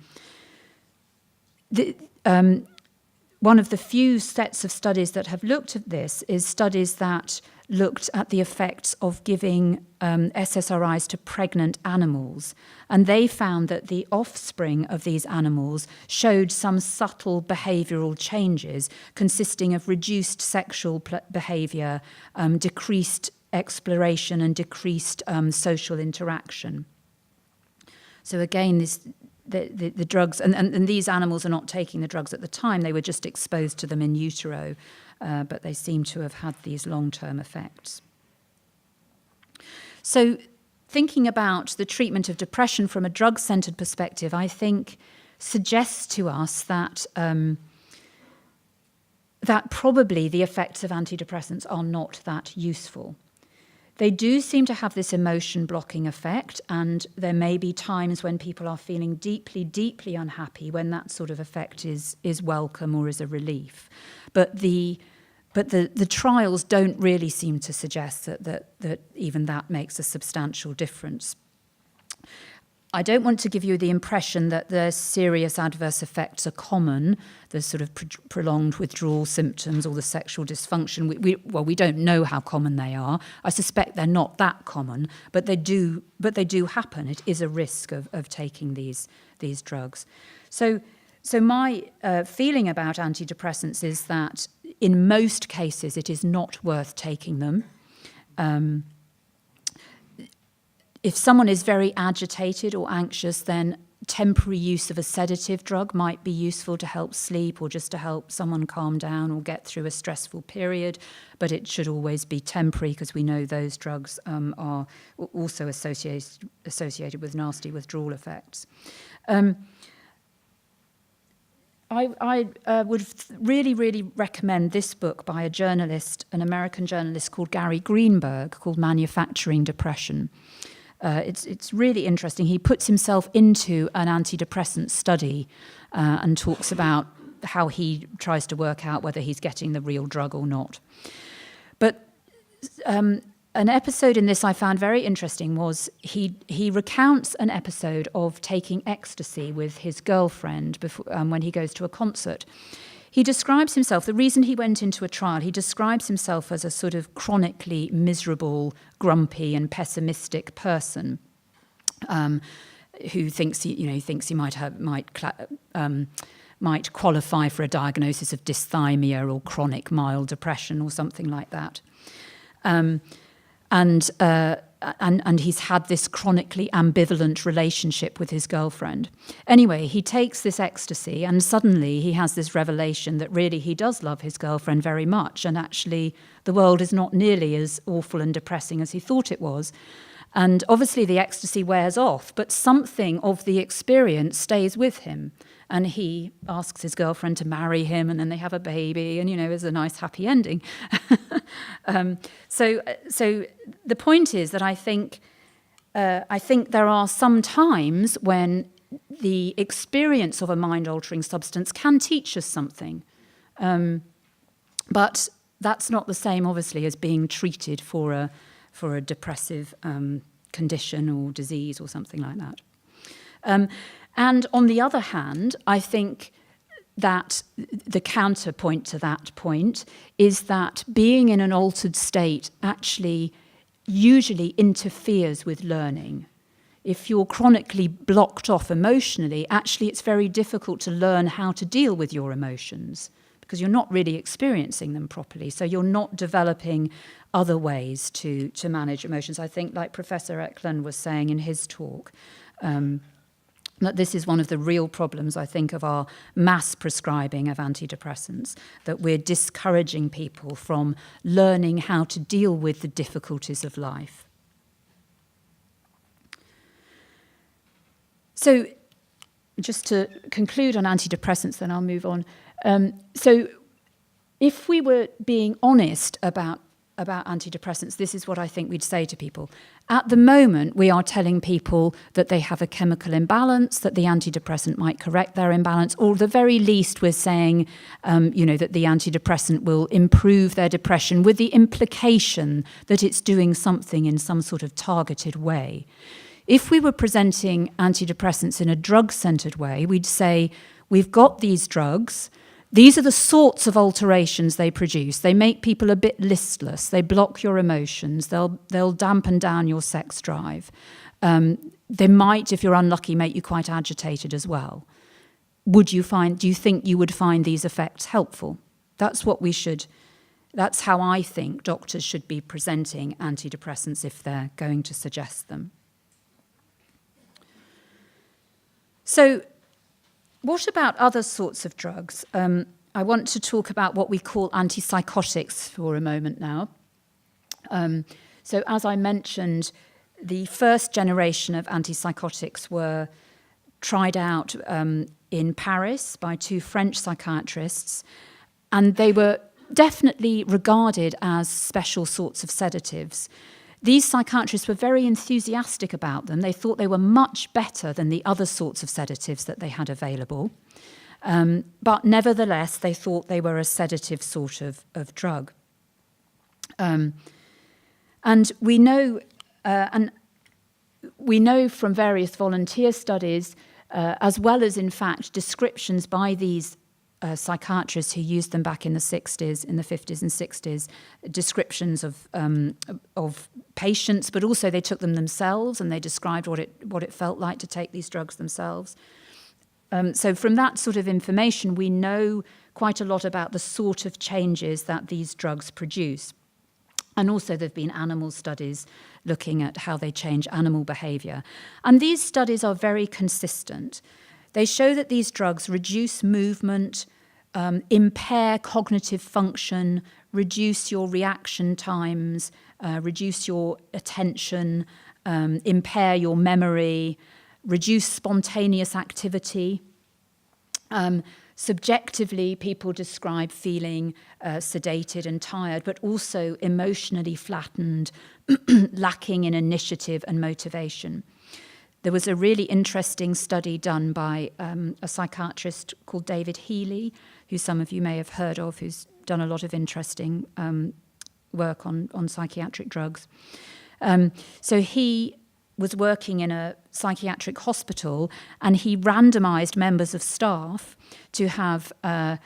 One of the few sets of studies that have looked at this is studies that looked at the effects of giving SSRIs to pregnant animals. And they found that the offspring of these animals showed some subtle behavioural changes consisting of reduced sexual behaviour, decreased exploration and decreased social interaction. So again, the drugs, and these animals are not taking the drugs at the time, they were just exposed to them in utero, but they seem to have had these long-term effects. So thinking about the treatment of depression from a drug-centred perspective, I think suggests to us that that probably the effects of antidepressants are not that useful. They do seem to have this emotion-blocking effect, and there may be times when people are feeling deeply, deeply unhappy when that sort of effect is welcome or is a relief. But the trials don't really seem to suggest that even that makes a substantial difference. I don't want to give you the impression that the serious adverse effects are common, the sort of prolonged withdrawal symptoms or the sexual dysfunction. We don't know how common they are. I suspect they're not that common, but they do happen. It is a risk of taking these drugs. So my feeling about antidepressants is that in most cases it is not worth taking them. If someone is very agitated or anxious, then temporary use of a sedative drug might be useful to help sleep or just to help someone calm down or get through a stressful period, but it should always be temporary because we know those drugs are also associated with nasty withdrawal effects. I would really, really recommend this book by a journalist, an American journalist called Gary Greenberg, called Manufacturing Depression. It's really interesting. He puts himself into an antidepressant study and talks about how he tries to work out whether he's getting the real drug or not. But an episode in this I found very interesting was he recounts an episode of taking ecstasy with his girlfriend before, when he goes to a concert. He describes himself, the reason he went into a trial, he describes himself as a sort of chronically miserable, grumpy and pessimistic person who thinks he might qualify for a diagnosis of dysthymia or chronic mild depression or something like that. And and he's had this chronically ambivalent relationship with his girlfriend. Anyway, he takes this ecstasy, and suddenly he has this revelation that really he does love his girlfriend very much, and actually the world is not nearly as awful and depressing as he thought it was. And obviously the ecstasy wears off, but something of the experience stays with him. And he asks his girlfriend to marry him, and then they have a baby, and, there's a nice happy ending. So the point is that I think there are some times when the experience of a mind-altering substance can teach us something. But that's not the same, obviously, as being treated for a depressive condition or disease or something like that. And on the other hand, I think that the counterpoint to that point is that being in an altered state actually usually interferes with learning. If you're chronically blocked off emotionally, actually it's very difficult to learn how to deal with your emotions because you're not really experiencing them properly. So you're not developing other ways to manage emotions. I think, like Professor Eklund was saying in his talk, that this is one of the real problems, I think, of our mass prescribing of antidepressants, that we're discouraging people from learning how to deal with the difficulties of life. So just to conclude on antidepressants, then I'll move on. So if we were being honest about antidepressants, this is what I think we'd say to people. At the moment, we are telling people that they have a chemical imbalance, that the antidepressant might correct their imbalance, or at the very least we're saying, that the antidepressant will improve their depression with the implication that it's doing something in some sort of targeted way. If we were presenting antidepressants in a drug-centered way, we'd say, we've got these drugs. These are the sorts of alterations they produce. They make people a bit listless. They block your emotions. They'll dampen down your sex drive. They might, if you're unlucky, make you quite agitated as well. Do you think you would find these effects helpful? That's how I think doctors should be presenting antidepressants if they're going to suggest them. So, what about other sorts of drugs? I want to talk about what we call antipsychotics for a moment now. So as I mentioned, the first generation of antipsychotics were tried out in Paris by two French psychiatrists, and they were definitely regarded as special sorts of sedatives. These psychiatrists were very enthusiastic about them. They thought they were much better than the other sorts of sedatives that they had available. But nevertheless, they thought they were a sedative sort of drug. And we know from various volunteer studies, as well as, in fact, descriptions by these psychiatrists who used them back in the 50s and 60s, descriptions of patients, but also they took them themselves and they described what it felt like to take these drugs themselves. So from that sort of information, we know quite a lot about the sort of changes that these drugs produce. And also there have been animal studies looking at how they change animal behavior. And these studies are very consistent. They show that these drugs reduce movement, impair cognitive function, reduce your reaction times, reduce your attention, impair your memory, reduce spontaneous activity. Subjectively, people describe feeling sedated and tired, but also emotionally flattened, lacking in initiative and motivation. There was a really interesting study done by a psychiatrist called David Healy, who some of you may have heard of, who's done a lot of interesting work on psychiatric drugs. So he was working in a psychiatric hospital, and he randomized members of staff to have a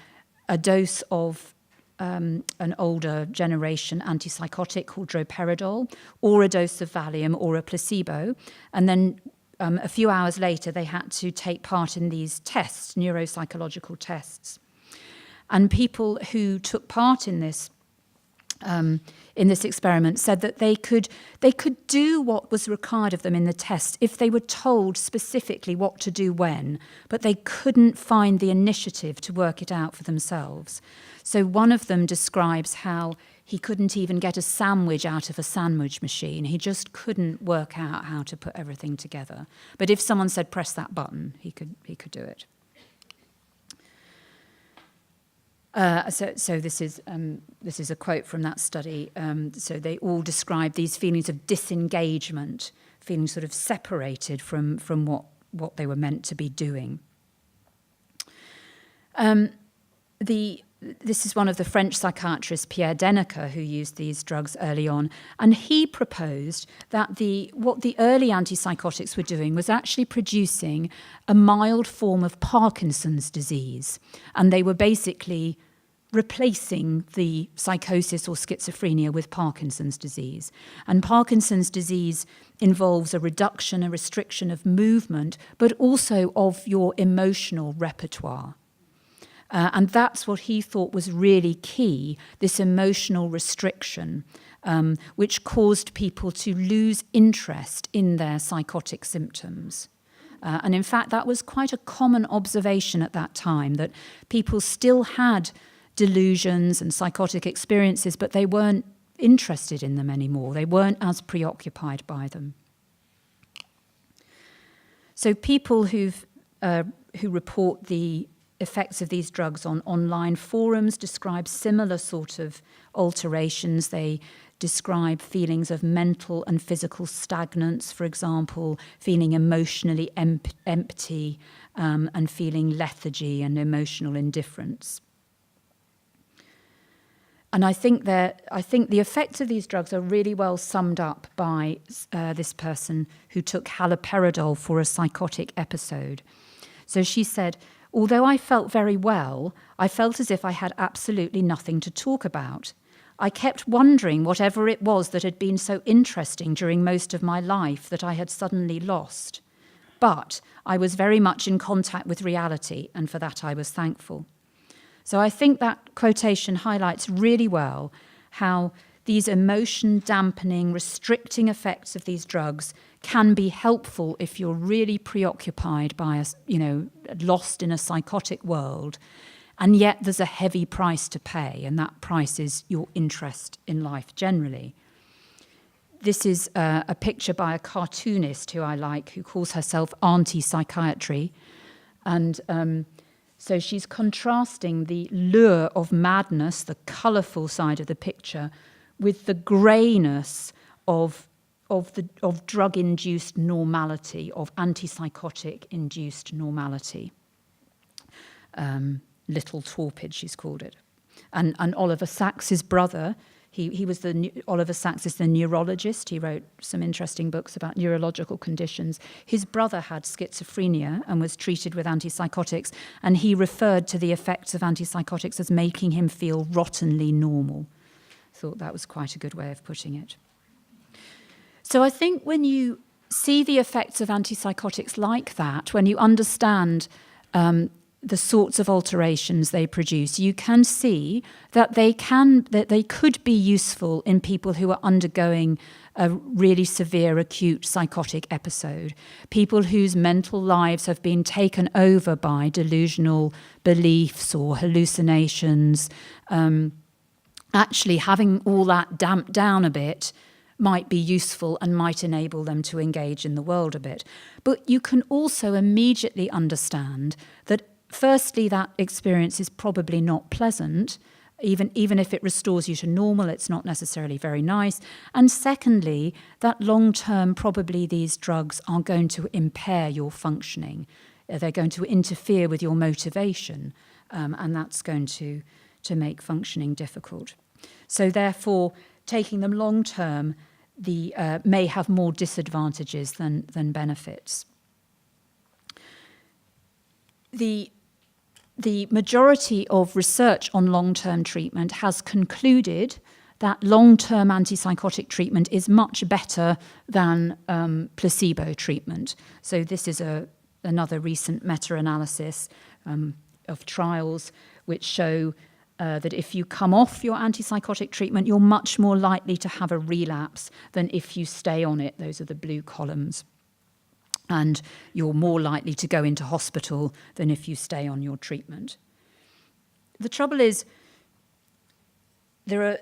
dose of an older generation antipsychotic called droperidol, or a dose of Valium, or a placebo. And then a few hours later, they had to take part in these tests, neuropsychological tests. And people who took part in this in this experiment said that they could do what was required of them in the test if they were told specifically what to do when, but they couldn't find the initiative to work it out for themselves. So one of them describes how he couldn't even get a sandwich out of a sandwich machine. He just couldn't work out how to put everything together. But if someone said press that button, he could do it. So this is a quote from that study. So they all describe these feelings of disengagement, feeling sort of separated from what they were meant to be doing. This is one of the French psychiatrists, Pierre Dennecker, who used these drugs early on, and he proposed that what the early antipsychotics were doing was actually producing a mild form of Parkinson's disease, and they were basically replacing the psychosis or schizophrenia with Parkinson's disease. And Parkinson's disease involves a reduction, a restriction of movement, but also of your emotional repertoire. And that's what he thought was really key, this emotional restriction, which caused people to lose interest in their psychotic symptoms. And in fact, that was quite a common observation at that time, that people still had delusions and psychotic experiences, but they weren't interested in them anymore. They weren't as preoccupied by them. So people who report the effects of these drugs on online forums describe similar sort of alterations. They describe feelings of mental and physical stagnance, for example, feeling emotionally empty and feeling lethargy and emotional indifference. And I think the effects of these drugs are really well summed up by this person who took haloperidol for a psychotic episode. So she said, "Although I felt very well, I felt as if I had absolutely nothing to talk about. I kept wondering whatever it was that had been so interesting during most of my life that I had suddenly lost. But I was very much in contact with reality, and for that I was thankful." So I think that quotation highlights really well how these emotion-dampening, restricting effects of these drugs can be helpful if you're really preoccupied by, lost in a psychotic world, and yet there's a heavy price to pay, and that price is your interest in life generally. This is a picture by a cartoonist who I like, who calls herself Antipsychotic, and so she's contrasting the lure of madness, the colourful side of the picture, with the greyness of drug-induced normality, of antipsychotic-induced normality. Little torpid, she's called it. And Oliver Sacks's brother, Oliver Sacks is the neurologist. He wrote some interesting books about neurological conditions. His brother had schizophrenia and was treated with antipsychotics, and he referred to the effects of antipsychotics as making him feel rottenly normal. Thought that was quite a good way of putting it. So I think when you see the effects of antipsychotics like that, when you understand the sorts of alterations they produce, you can see that they could be useful in people who are undergoing a really severe acute psychotic episode, people whose mental lives have been taken over by delusional beliefs or hallucinations. Actually having all that damped down a bit might be useful and might enable them to engage in the world a bit. But you can also immediately understand that firstly, that experience is probably not pleasant. Even if it restores you to normal, it's not necessarily very nice. And secondly, that long-term, probably these drugs are going to impair your functioning. They're going to interfere with your motivation, and that's going to make functioning difficult. So therefore, taking them long-term may have more disadvantages than benefits. The majority of research on long-term treatment has concluded that long-term antipsychotic treatment is much better than placebo treatment. So this is another recent meta-analysis of trials which show that if you come off your antipsychotic treatment, you're much more likely to have a relapse than if you stay on it. Those are the blue columns. And you're more likely to go into hospital than if you stay on your treatment. The trouble is, there are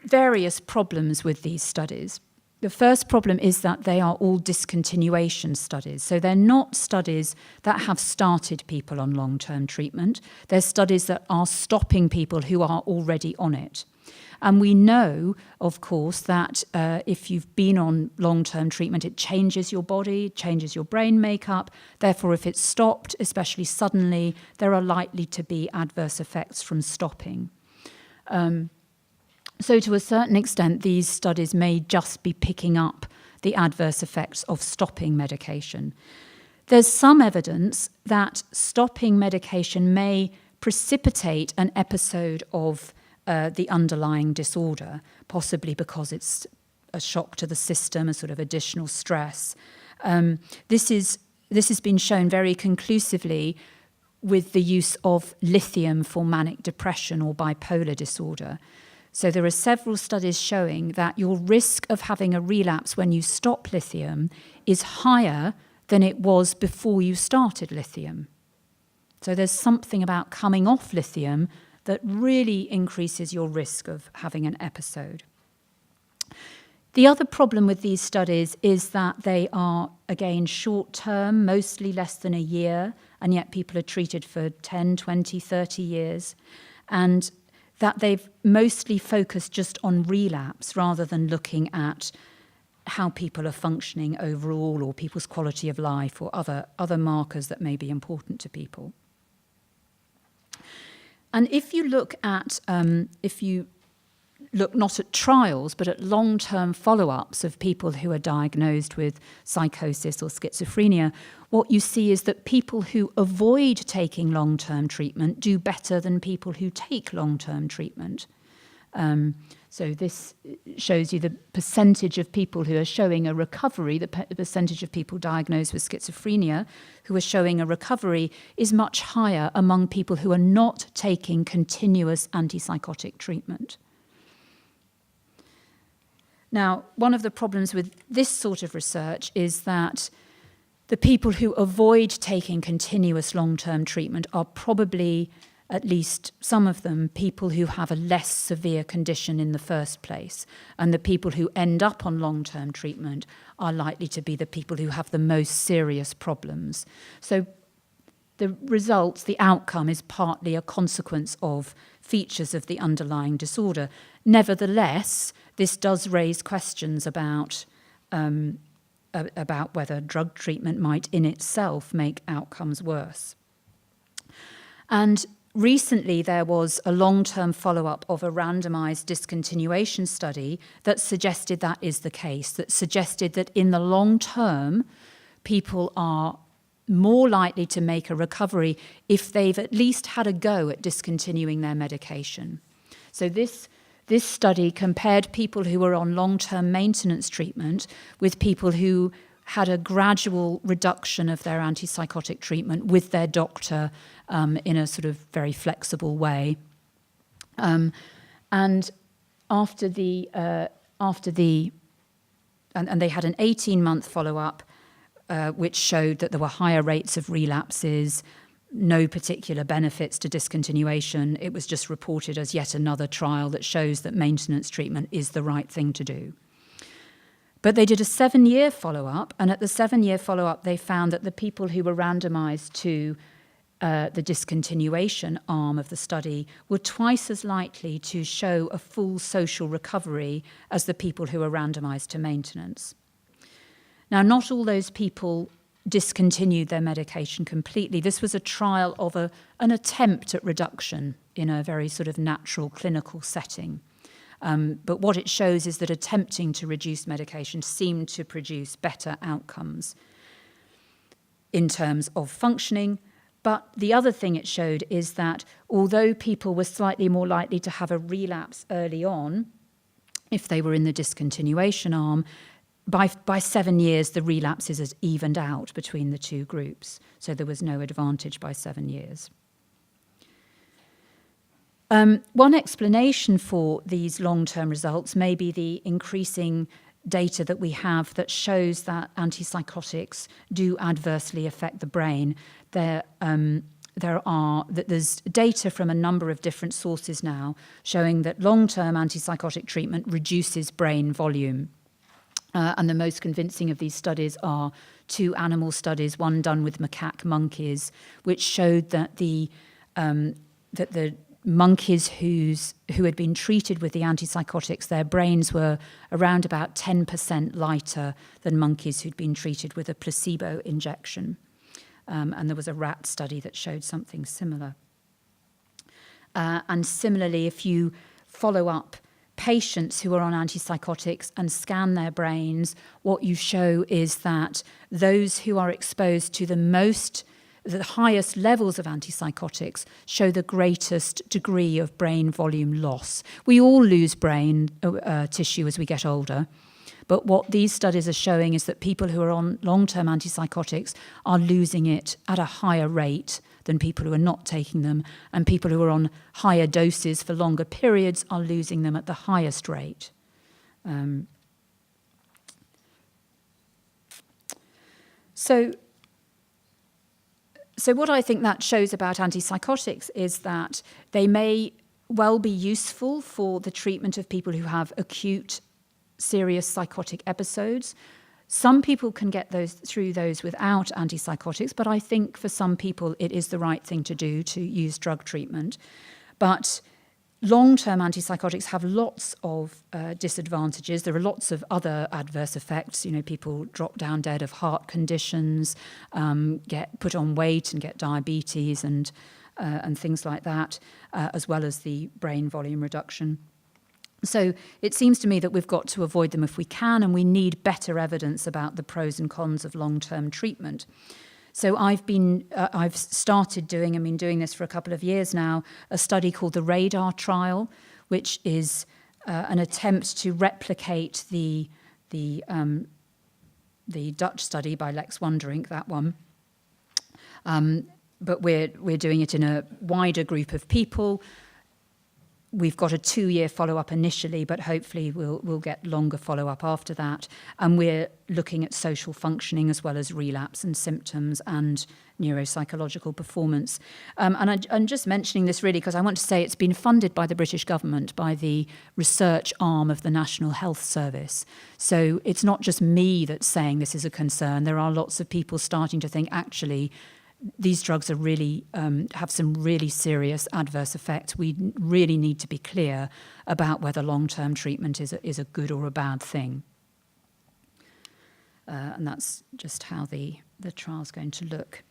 various problems with these studies. The first problem is that they are all discontinuation studies. So they're not studies that have started people on long-term treatment. They're studies that are stopping people who are already on it. And we know, of course, that if you've been on long-term treatment, it changes your body, changes your brain makeup. Therefore, if it's stopped, especially suddenly, there are likely to be adverse effects from stopping. So to a certain extent, these studies may just be picking up the adverse effects of stopping medication. There's some evidence that stopping medication may precipitate an episode of the underlying disorder, possibly because it's a shock to the system, a sort of additional stress. This has been shown very conclusively with the use of lithium for manic depression or bipolar disorder. So there are several studies showing that your risk of having a relapse when you stop lithium is higher than it was before you started lithium. So there's something about coming off lithium that really increases your risk of having an episode. The other problem with these studies is that they are, again, short-term, mostly less than a year, and yet people are treated for 10, 20, 30 years, and that they've mostly focused just on relapse rather than looking at how people are functioning overall or people's quality of life or other markers that may be important to people. And if you look at, not at trials, but at long-term follow-ups of people who are diagnosed with psychosis or schizophrenia, what you see is that people who avoid taking long-term treatment do better than people who take long-term treatment. So this shows you the percentage of people who are showing a recovery, the percentage of people diagnosed with schizophrenia who are showing a recovery is much higher among people who are not taking continuous antipsychotic treatment. Now, one of the problems with this sort of research is that the people who avoid taking continuous long-term treatment are probably, at least some of them, people who have a less severe condition in the first place. And the people who end up on long-term treatment are likely to be the people who have the most serious problems. So the results, the outcome, is partly a consequence of features of the underlying disorder. Nevertheless, this does raise questions about whether drug treatment might in itself make outcomes worse. And recently, there was a long-term follow-up of a randomized discontinuation study that suggested that is the case, that suggested that in the long term, people are more likely to make a recovery if they've at least had a go at discontinuing their medication. So this study compared people who were on long-term maintenance treatment with people who had a gradual reduction of their antipsychotic treatment with their doctor in a sort of very flexible way. And after the they had an 18-month follow-up, which showed that there were higher rates of relapses, no particular benefits to discontinuation. It was just reported as yet another trial that shows that maintenance treatment is the right thing to do. But they did a 7-year follow-up, and at the 7-year follow-up, they found that the people who were randomized to the discontinuation arm of the study were twice as likely to show a full social recovery as the people who were randomized to maintenance. Now, not all those people discontinued their medication completely. This was a trial of an attempt at reduction in a very sort of natural clinical setting. But what it shows is that attempting to reduce medication seemed to produce better outcomes in terms of functioning. But the other thing it showed is that although people were slightly more likely to have a relapse early on, if they were in the discontinuation arm, by 7 years, the relapses had evened out between the two groups. So there was no advantage by 7 years. One explanation for these long-term results may be the increasing data that we have that shows that antipsychotics do adversely affect the brain. There's data from a number of different sources now showing that long-term antipsychotic treatment reduces brain volume. And the most convincing of these studies are two animal studies, one done with macaque monkeys, which showed that the monkeys who had been treated with the antipsychotics, their brains were around about 10% lighter than monkeys who'd been treated with a placebo injection. And there was a rat study that showed something similar. And similarly, if you follow up patients who are on antipsychotics and scan their brains, what you show is that those who are exposed to the highest levels of antipsychotics show the greatest degree of brain volume loss. We all lose brain tissue as we get older. But what these studies are showing is that people who are on long-term antipsychotics are losing it at a higher rate than people who are not taking them, and people who are on higher doses for longer periods are losing them at the highest rate. So what I think that shows about antipsychotics is that they may well be useful for the treatment of people who have acute serious psychotic episodes. Some people can get through those without antipsychotics, but I think for some people it is the right thing to do to use drug treatment. But long-term antipsychotics have lots of disadvantages. There are lots of other adverse effects. People drop down dead of heart conditions, get put on weight and get diabetes and things like that, as well as the brain volume reduction. So it seems to me that we've got to avoid them if we can, and we need better evidence about the pros and cons of long-term treatment. So I've started doing, I've been doing this for a couple of years now, a study called the RADAR trial, which is an attempt to replicate the Dutch study by Lex Wondering, that one. But we're doing it in a wider group of people. We've got a 2-year follow-up initially, but hopefully we'll get longer follow-up after that. And we're looking at social functioning as well as relapse and symptoms and neuropsychological performance. And I'm just mentioning this really because I want to say it's been funded by the British government, by the research arm of the National Health Service. So it's not just me that's saying this is a concern. There are lots of people starting to think, actually, these drugs are really have some really serious adverse effects. We really need to be clear about whether long-term treatment is a good or a bad thing. And that's just how the trial's going to look.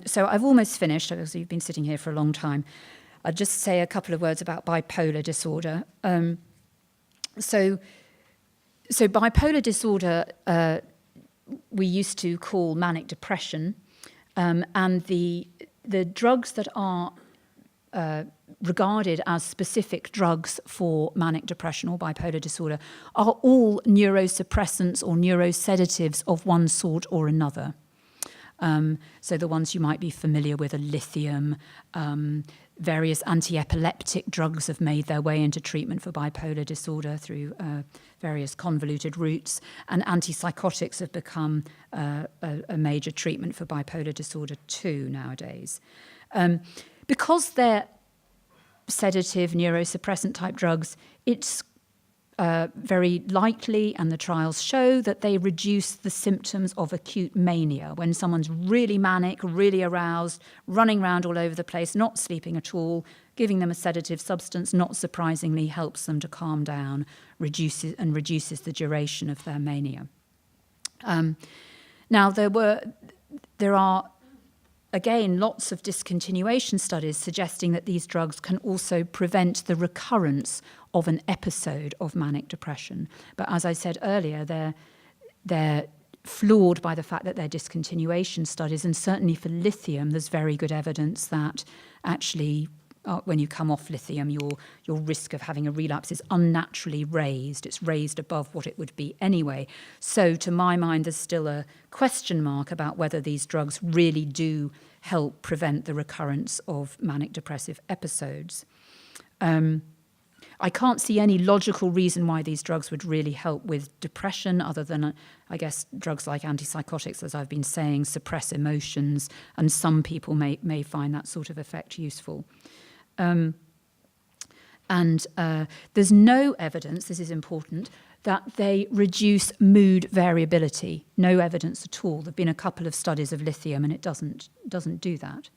So I've almost finished, because you've been sitting here for a long time. I'll just say a couple of words about bipolar disorder. So bipolar disorder we used to call manic depression. And the drugs that are regarded as specific drugs for manic depression or bipolar disorder are all neurosuppressants or neurosedatives of one sort or another. So the ones you might be familiar with are lithium. Various anti-epileptic drugs have made their way into treatment for bipolar disorder through various convoluted routes, and antipsychotics have become a major treatment for bipolar disorder too nowadays. Because they're sedative, neurosuppressant type drugs, it's very likely, and the trials show, that they reduce the symptoms of acute mania. When someone's really manic, really aroused, running around all over the place, not sleeping at all, giving them a sedative substance, not surprisingly, helps them to calm down, reduces the duration of their mania. Now, there are again, lots of discontinuation studies suggesting that these drugs can also prevent the recurrence of an episode of manic depression. But as I said earlier, they're flawed by the fact that they're discontinuation studies, and certainly for lithium, there's very good evidence that actually when you come off lithium, your risk of having a relapse is unnaturally raised. It's raised above what it would be anyway. So to my mind, there's still a question mark about whether these drugs really do help prevent the recurrence of manic depressive episodes. I can't see any logical reason why these drugs would really help with depression, other than, I guess, drugs like antipsychotics, as I've been saying, suppress emotions, and some people may find that sort of effect useful. There's no evidence, this is important, that they reduce mood variability. No evidence at all. There have been a couple of studies of lithium, and it doesn't do that.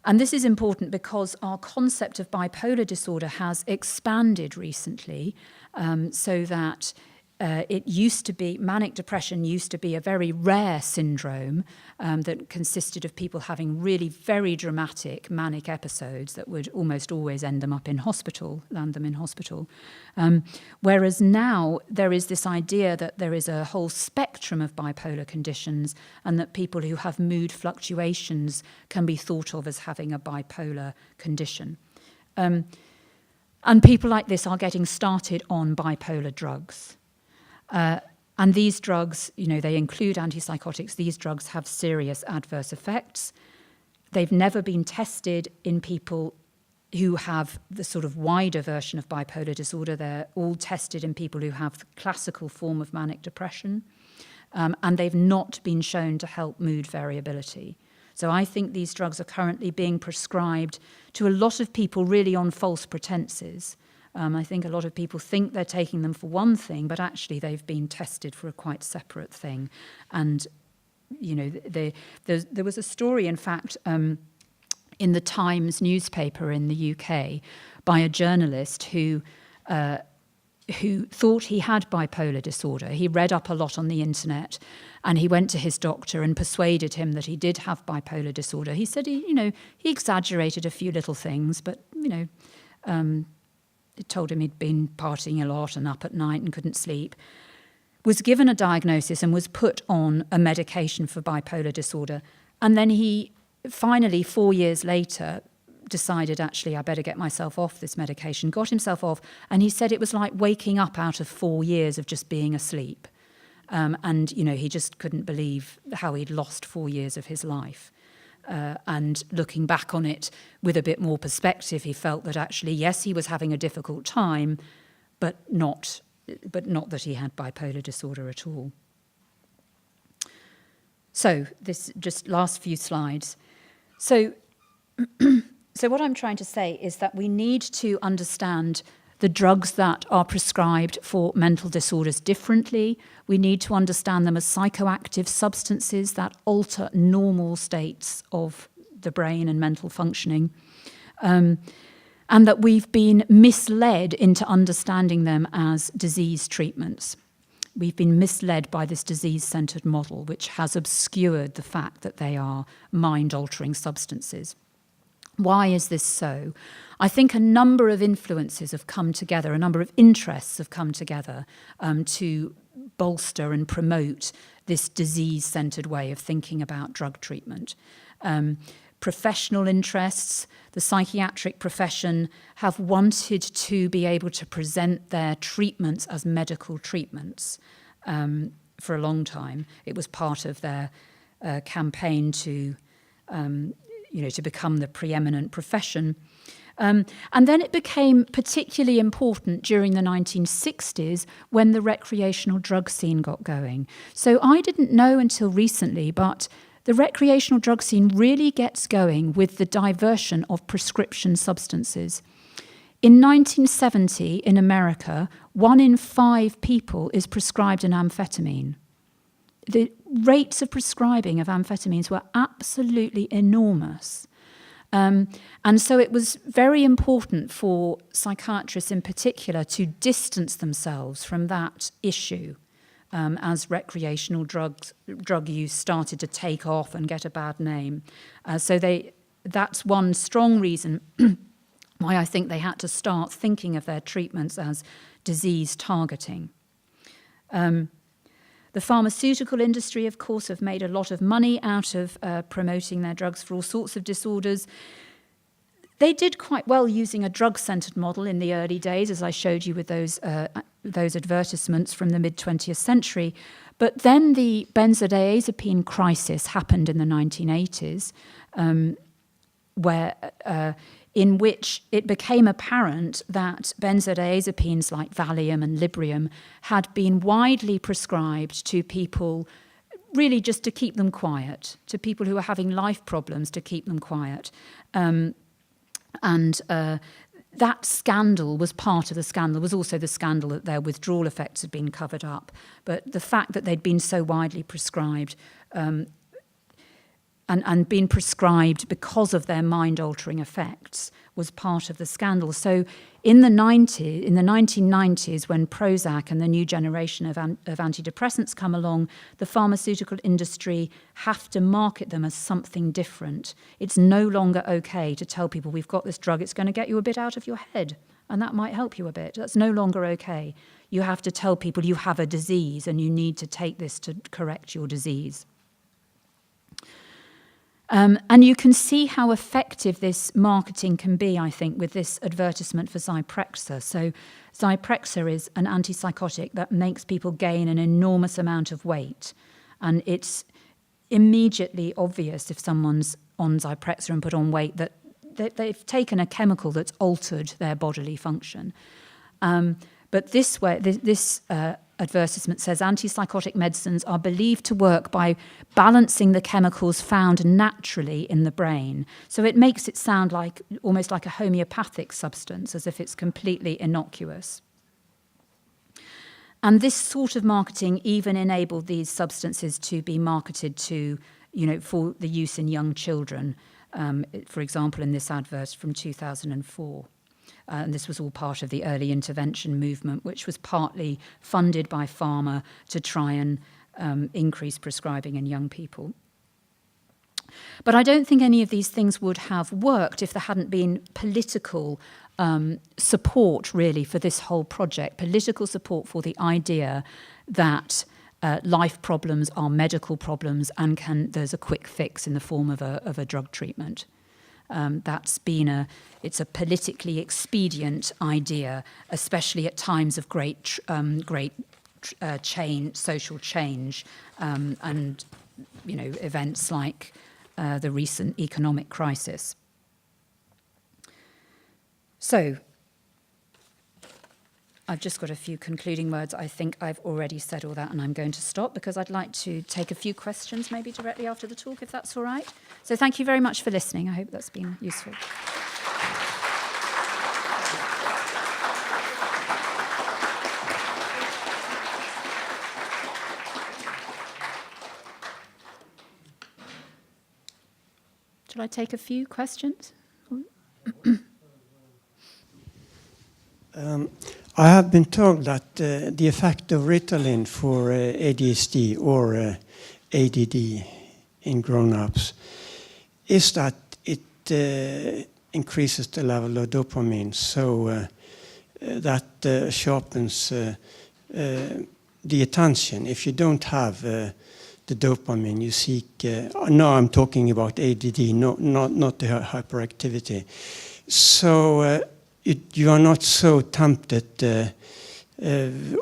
And this is important because our concept of bipolar disorder has expanded recently, so that it used to be, manic depression used to be a very rare syndrome that consisted of people having really very dramatic manic episodes that would almost always land them in hospital. Whereas now there is this idea that there is a whole spectrum of bipolar conditions, and that people who have mood fluctuations can be thought of as having a bipolar condition. And people like this are getting started on bipolar drugs. And these drugs, they include antipsychotics. These drugs have serious adverse effects. They've never been tested in people who have the sort of wider version of bipolar disorder. They're all tested in people who have the classical form of manic depression. And they've not been shown to help mood variability. So I think these drugs are currently being prescribed to a lot of people really on false pretenses. I think a lot of people think they're taking them for one thing, but actually they've been tested for a quite separate thing. And, there was a story, in fact, in the Times newspaper in the UK by a journalist who thought he had bipolar disorder. He read up a lot on the internet, and he went to his doctor and persuaded him that he did have bipolar disorder. He said he exaggerated a few little things, but, it told him he'd been partying a lot and up at night and couldn't sleep, was given a diagnosis and was put on a medication for bipolar disorder. And then he finally, 4 years later, decided, actually, I better get myself off this medication, got himself off, and he said it was like waking up out of 4 years of just being asleep. And he just couldn't believe how he'd lost 4 years of his life. And looking back on it with a bit more perspective, he felt that actually, yes, he was having a difficult time, but not that he had bipolar disorder at all. So this just last few slides. So what I'm trying to say is that we need to understand the drugs that are prescribed for mental disorders differently. We need to understand them as psychoactive substances that alter normal states of the brain and mental functioning. And that we've been misled into understanding them as disease treatments. We've been misled by this disease-centered model, which has obscured the fact that they are mind-altering substances. Why is this so? I think a number of influences have come together, a number of interests have come together to bolster and promote this disease-centered way of thinking about drug treatment. Professional interests, the psychiatric profession have wanted to be able to present their treatments as medical treatments for a long time. It was part of their campaign to become the preeminent profession. And then it became particularly important during the 1960s when the recreational drug scene got going. So I didn't know until recently, but the recreational drug scene really gets going with the diversion of prescription substances. In 1970, in America, 1 in 5 people is prescribed an amphetamine. The rates of prescribing of amphetamines were absolutely enormous. And so it was very important for psychiatrists in particular to distance themselves from that issue as recreational drug use started to take off and get a bad name. That's one strong reason why I think they had to start thinking of their treatments as disease targeting. The pharmaceutical industry, of course, have made a lot of money out of promoting their drugs for all sorts of disorders. They did quite well using a drug-centered model in the early days, as I showed you with those advertisements from the mid-20th century. But then the benzodiazepine crisis happened in the 1980s, in which it became apparent that benzodiazepines like Valium and Librium had been widely prescribed to people really just to keep them quiet, to people who were having life problems, to keep them quiet. That scandal was part of the scandal. There was also the scandal that their withdrawal effects had been covered up. But the fact that they'd been so widely prescribed and been prescribed because of their mind-altering effects was part of the scandal. So in the 1990s, when Prozac and the new generation of antidepressants come along, the pharmaceutical industry have to market them as something different. It's no longer okay to tell people, we've got this drug, it's going to get you a bit out of your head, and that might help you a bit. That's no longer okay. You have to tell people you have a disease and you need to take this to correct your disease. And you can see how effective this marketing can be, I think, with this advertisement for Zyprexa. So Zyprexa is an antipsychotic that makes people gain an enormous amount of weight. And it's immediately obvious if someone's on Zyprexa and put on weight that they've taken a chemical that's altered their bodily function. But this advertisement says antipsychotic medicines are believed to work by balancing the chemicals found naturally in the brain. So it makes it sound like almost like a homeopathic substance, as if it's completely innocuous. And this sort of marketing even enabled these substances to be marketed to, for the use in young children. For example, in this advert from 2004. And this was all part of the early intervention movement, which was partly funded by pharma to try and increase prescribing in young people. But I don't think any of these things would have worked if there hadn't been political support, really, for this whole project, political support for the idea that life problems are medical problems and there's a quick fix in the form of a drug treatment. It's a politically expedient idea, especially at times of great social change, and events like the recent economic crisis. So, I've just got a few concluding words. I think I've already said all that, and I'm going to stop because I'd like to take a few questions maybe directly after the talk, if that's all right. So thank you very much for listening. I hope that's been useful. Shall I take a few questions? I have been told that the effect of Ritalin for ADHD or ADD in grown-ups is that it increases the level of dopamine, so that sharpens the attention. If you don't have the dopamine, you seek. Now I'm talking about ADD, not the hyperactivity. So. You are not so tempted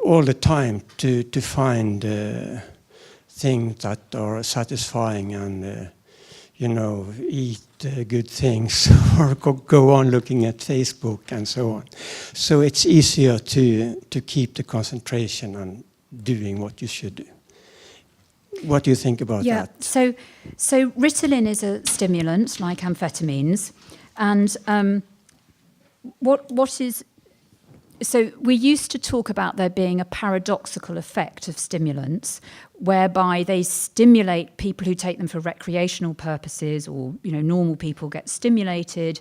all the time to find things that are satisfying and eat good things or go on looking at Facebook and so on. So it's easier to keep the concentration on doing what you should do. What do you think about that? So Ritalin is a stimulant like amphetamines, and so we used to talk about there being a paradoxical effect of stimulants, whereby they stimulate people who take them for recreational purposes, or normal people get stimulated.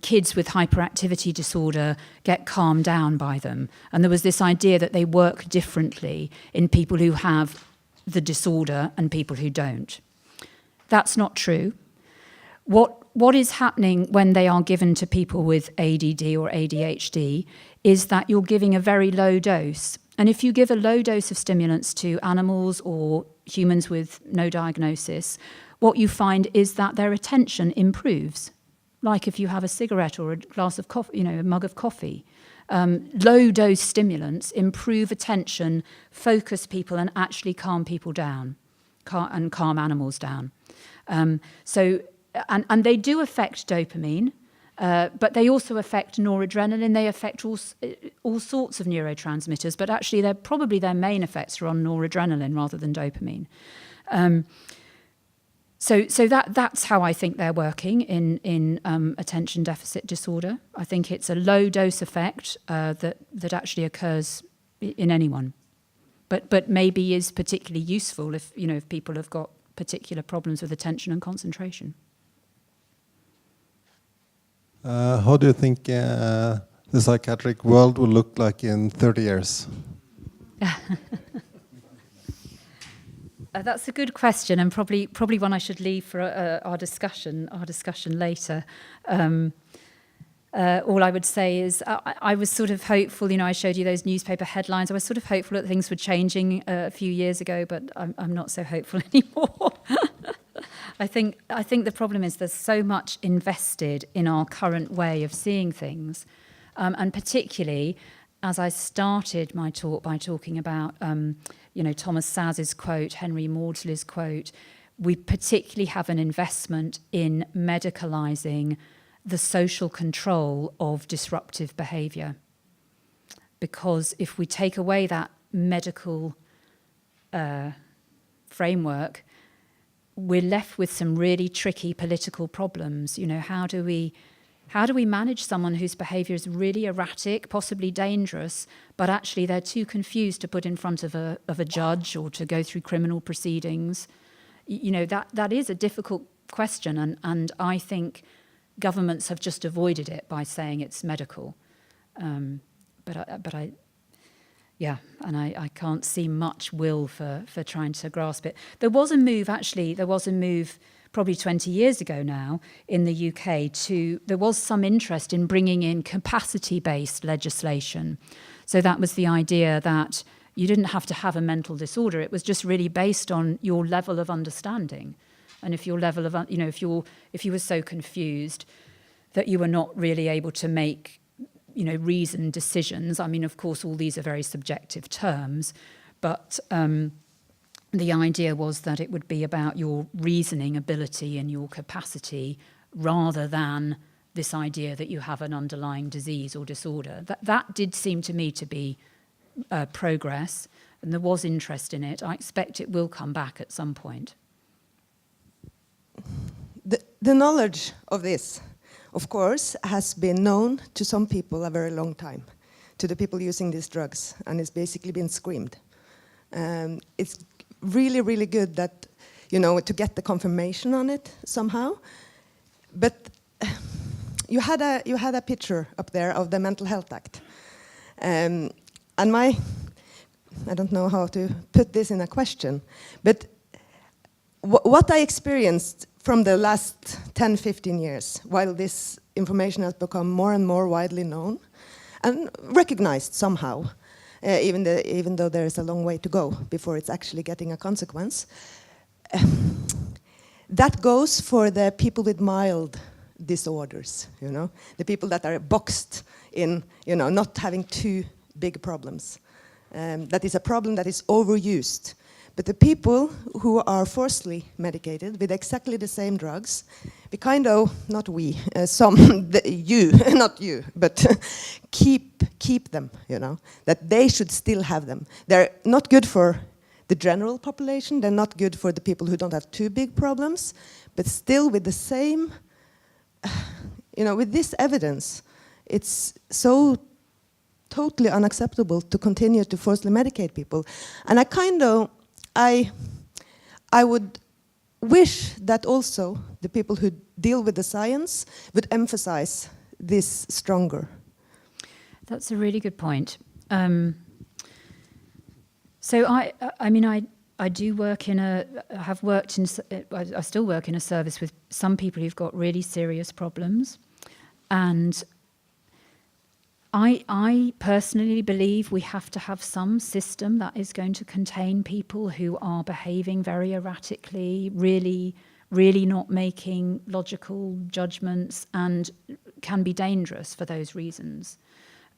Kids with hyperactivity disorder get calmed down by them, and there was this idea that they work differently in people who have the disorder and people who don't. That's not true. What is happening when they are given to people with ADD or ADHD is that you're giving a very low dose. And if you give a low dose of stimulants to animals or humans with no diagnosis, what you find is that their attention improves. like if you have a cigarette or a glass of coffee, a mug of coffee. Low-dose stimulants improve attention, focus people, and actually calm people down, and calm animals down. And they do affect dopamine, but they also affect noradrenaline. They affect all sorts of neurotransmitters, but actually their main effects are on noradrenaline rather than dopamine. So that's how I think they're working in attention deficit disorder. I think it's a low dose effect that actually occurs in anyone, but maybe is particularly useful if people have got particular problems with attention and concentration. How do you think the psychiatric world will look like in 30 years? That's a good question, and probably one I should leave for our discussion later. All I would say is I was sort of hopeful. I showed you those newspaper headlines. I was sort of hopeful that things were changing a few years ago, but I'm not so hopeful anymore. I think the problem is there's so much invested in our current way of seeing things, and particularly as I started my talk by talking about Thomas Saz's quote, Henry Maudsley's quote, we particularly have an investment in medicalising the social control of disruptive behaviour. Because if we take away that medical framework, we're left with some really tricky political problems. How do we manage someone whose behaviour is really erratic, possibly dangerous, but actually they're too confused to put in front of a judge or to go through criminal proceedings? That is a difficult question, and I think governments have just avoided it by saying it's medical. I can't see much will for trying to grasp it. There was a move probably 20 years ago now in the UK there was some interest in bringing in capacity-based legislation. So that was the idea that you didn't have to have a mental disorder. It was just really based on your level of understanding. And if your level of, if you were so confused that you were not really able to make, reasoned decisions. I mean, of course, all these are very subjective terms, but the idea was that it would be about your reasoning ability and your capacity rather than this idea that you have an underlying disease or disorder. That did seem to me to be progress, and there was interest in it. I expect it will come back at some point. The knowledge of this, of course, has been known to some people a very long time, to the people using these drugs, and it's basically been screamed. It's really, really good that, to get the confirmation on it somehow. But you had a picture up there of the Mental Health Act. And I don't know how to put this in a question, but what I experienced from the last 10, 15 years, while this information has become more and more widely known and recognized somehow, even though there is a long way to go before it's actually getting a consequence. That goes for the people with mild disorders, the people that are boxed in, not having too big problems. That is a problem that is overused. But the people who are forcibly medicated with exactly the same drugs, we kind of, not we, you, not you, but keep them, that they should still have them. They're not good for the general population, they're not good for the people who don't have too big problems, but still with the same, with this evidence, it's so totally unacceptable to continue to forcibly medicate people. And I would wish that also the people who deal with the science would emphasize this stronger. That's a really good point. So I do work I still work in a service with some people who've got really serious problems, and I personally believe we have to have some system that is going to contain people who are behaving very erratically, really, really not making logical judgments, and can be dangerous for those reasons.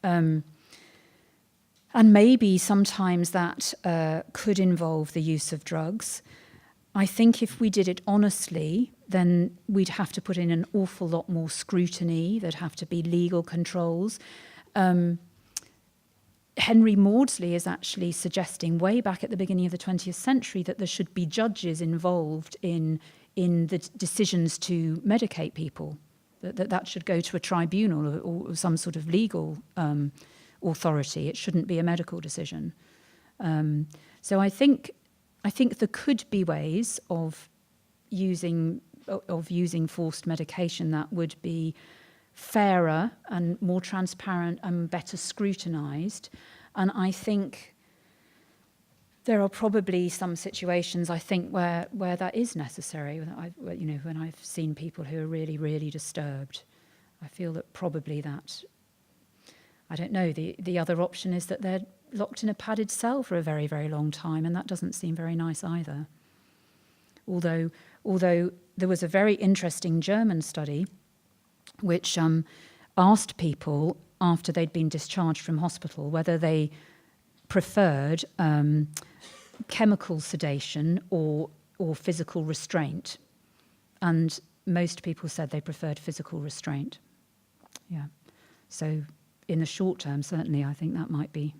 And maybe sometimes that could involve the use of drugs. I think if we did it honestly, then we'd have to put in an awful lot more scrutiny. There'd have to be legal controls. Henry Maudsley is actually suggesting way back at the beginning of the 20th century that there should be judges involved in the decisions to medicate people, that should go to a tribunal or some sort of legal authority. It shouldn't be a medical decision. So I think there could be ways of using forced medication that would be fairer and more transparent and better scrutinised. And I think there are probably some situations, I think, where that is necessary. When I've seen people who are really, really disturbed, I feel that probably that, I don't know, the other option is that they're locked in a padded cell for a very, very long time, and that doesn't seem very nice either. Although there was a very interesting German study which asked people after they'd been discharged from hospital whether they preferred chemical sedation or physical restraint. And most people said they preferred physical restraint. Yeah. So in the short term, certainly, I think that might be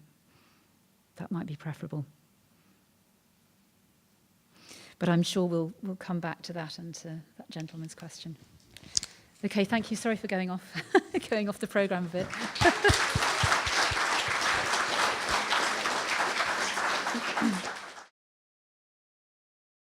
preferable. But I'm sure we'll come back to that and to that gentleman's question. Okay, thank you. Sorry for going off the programme a bit.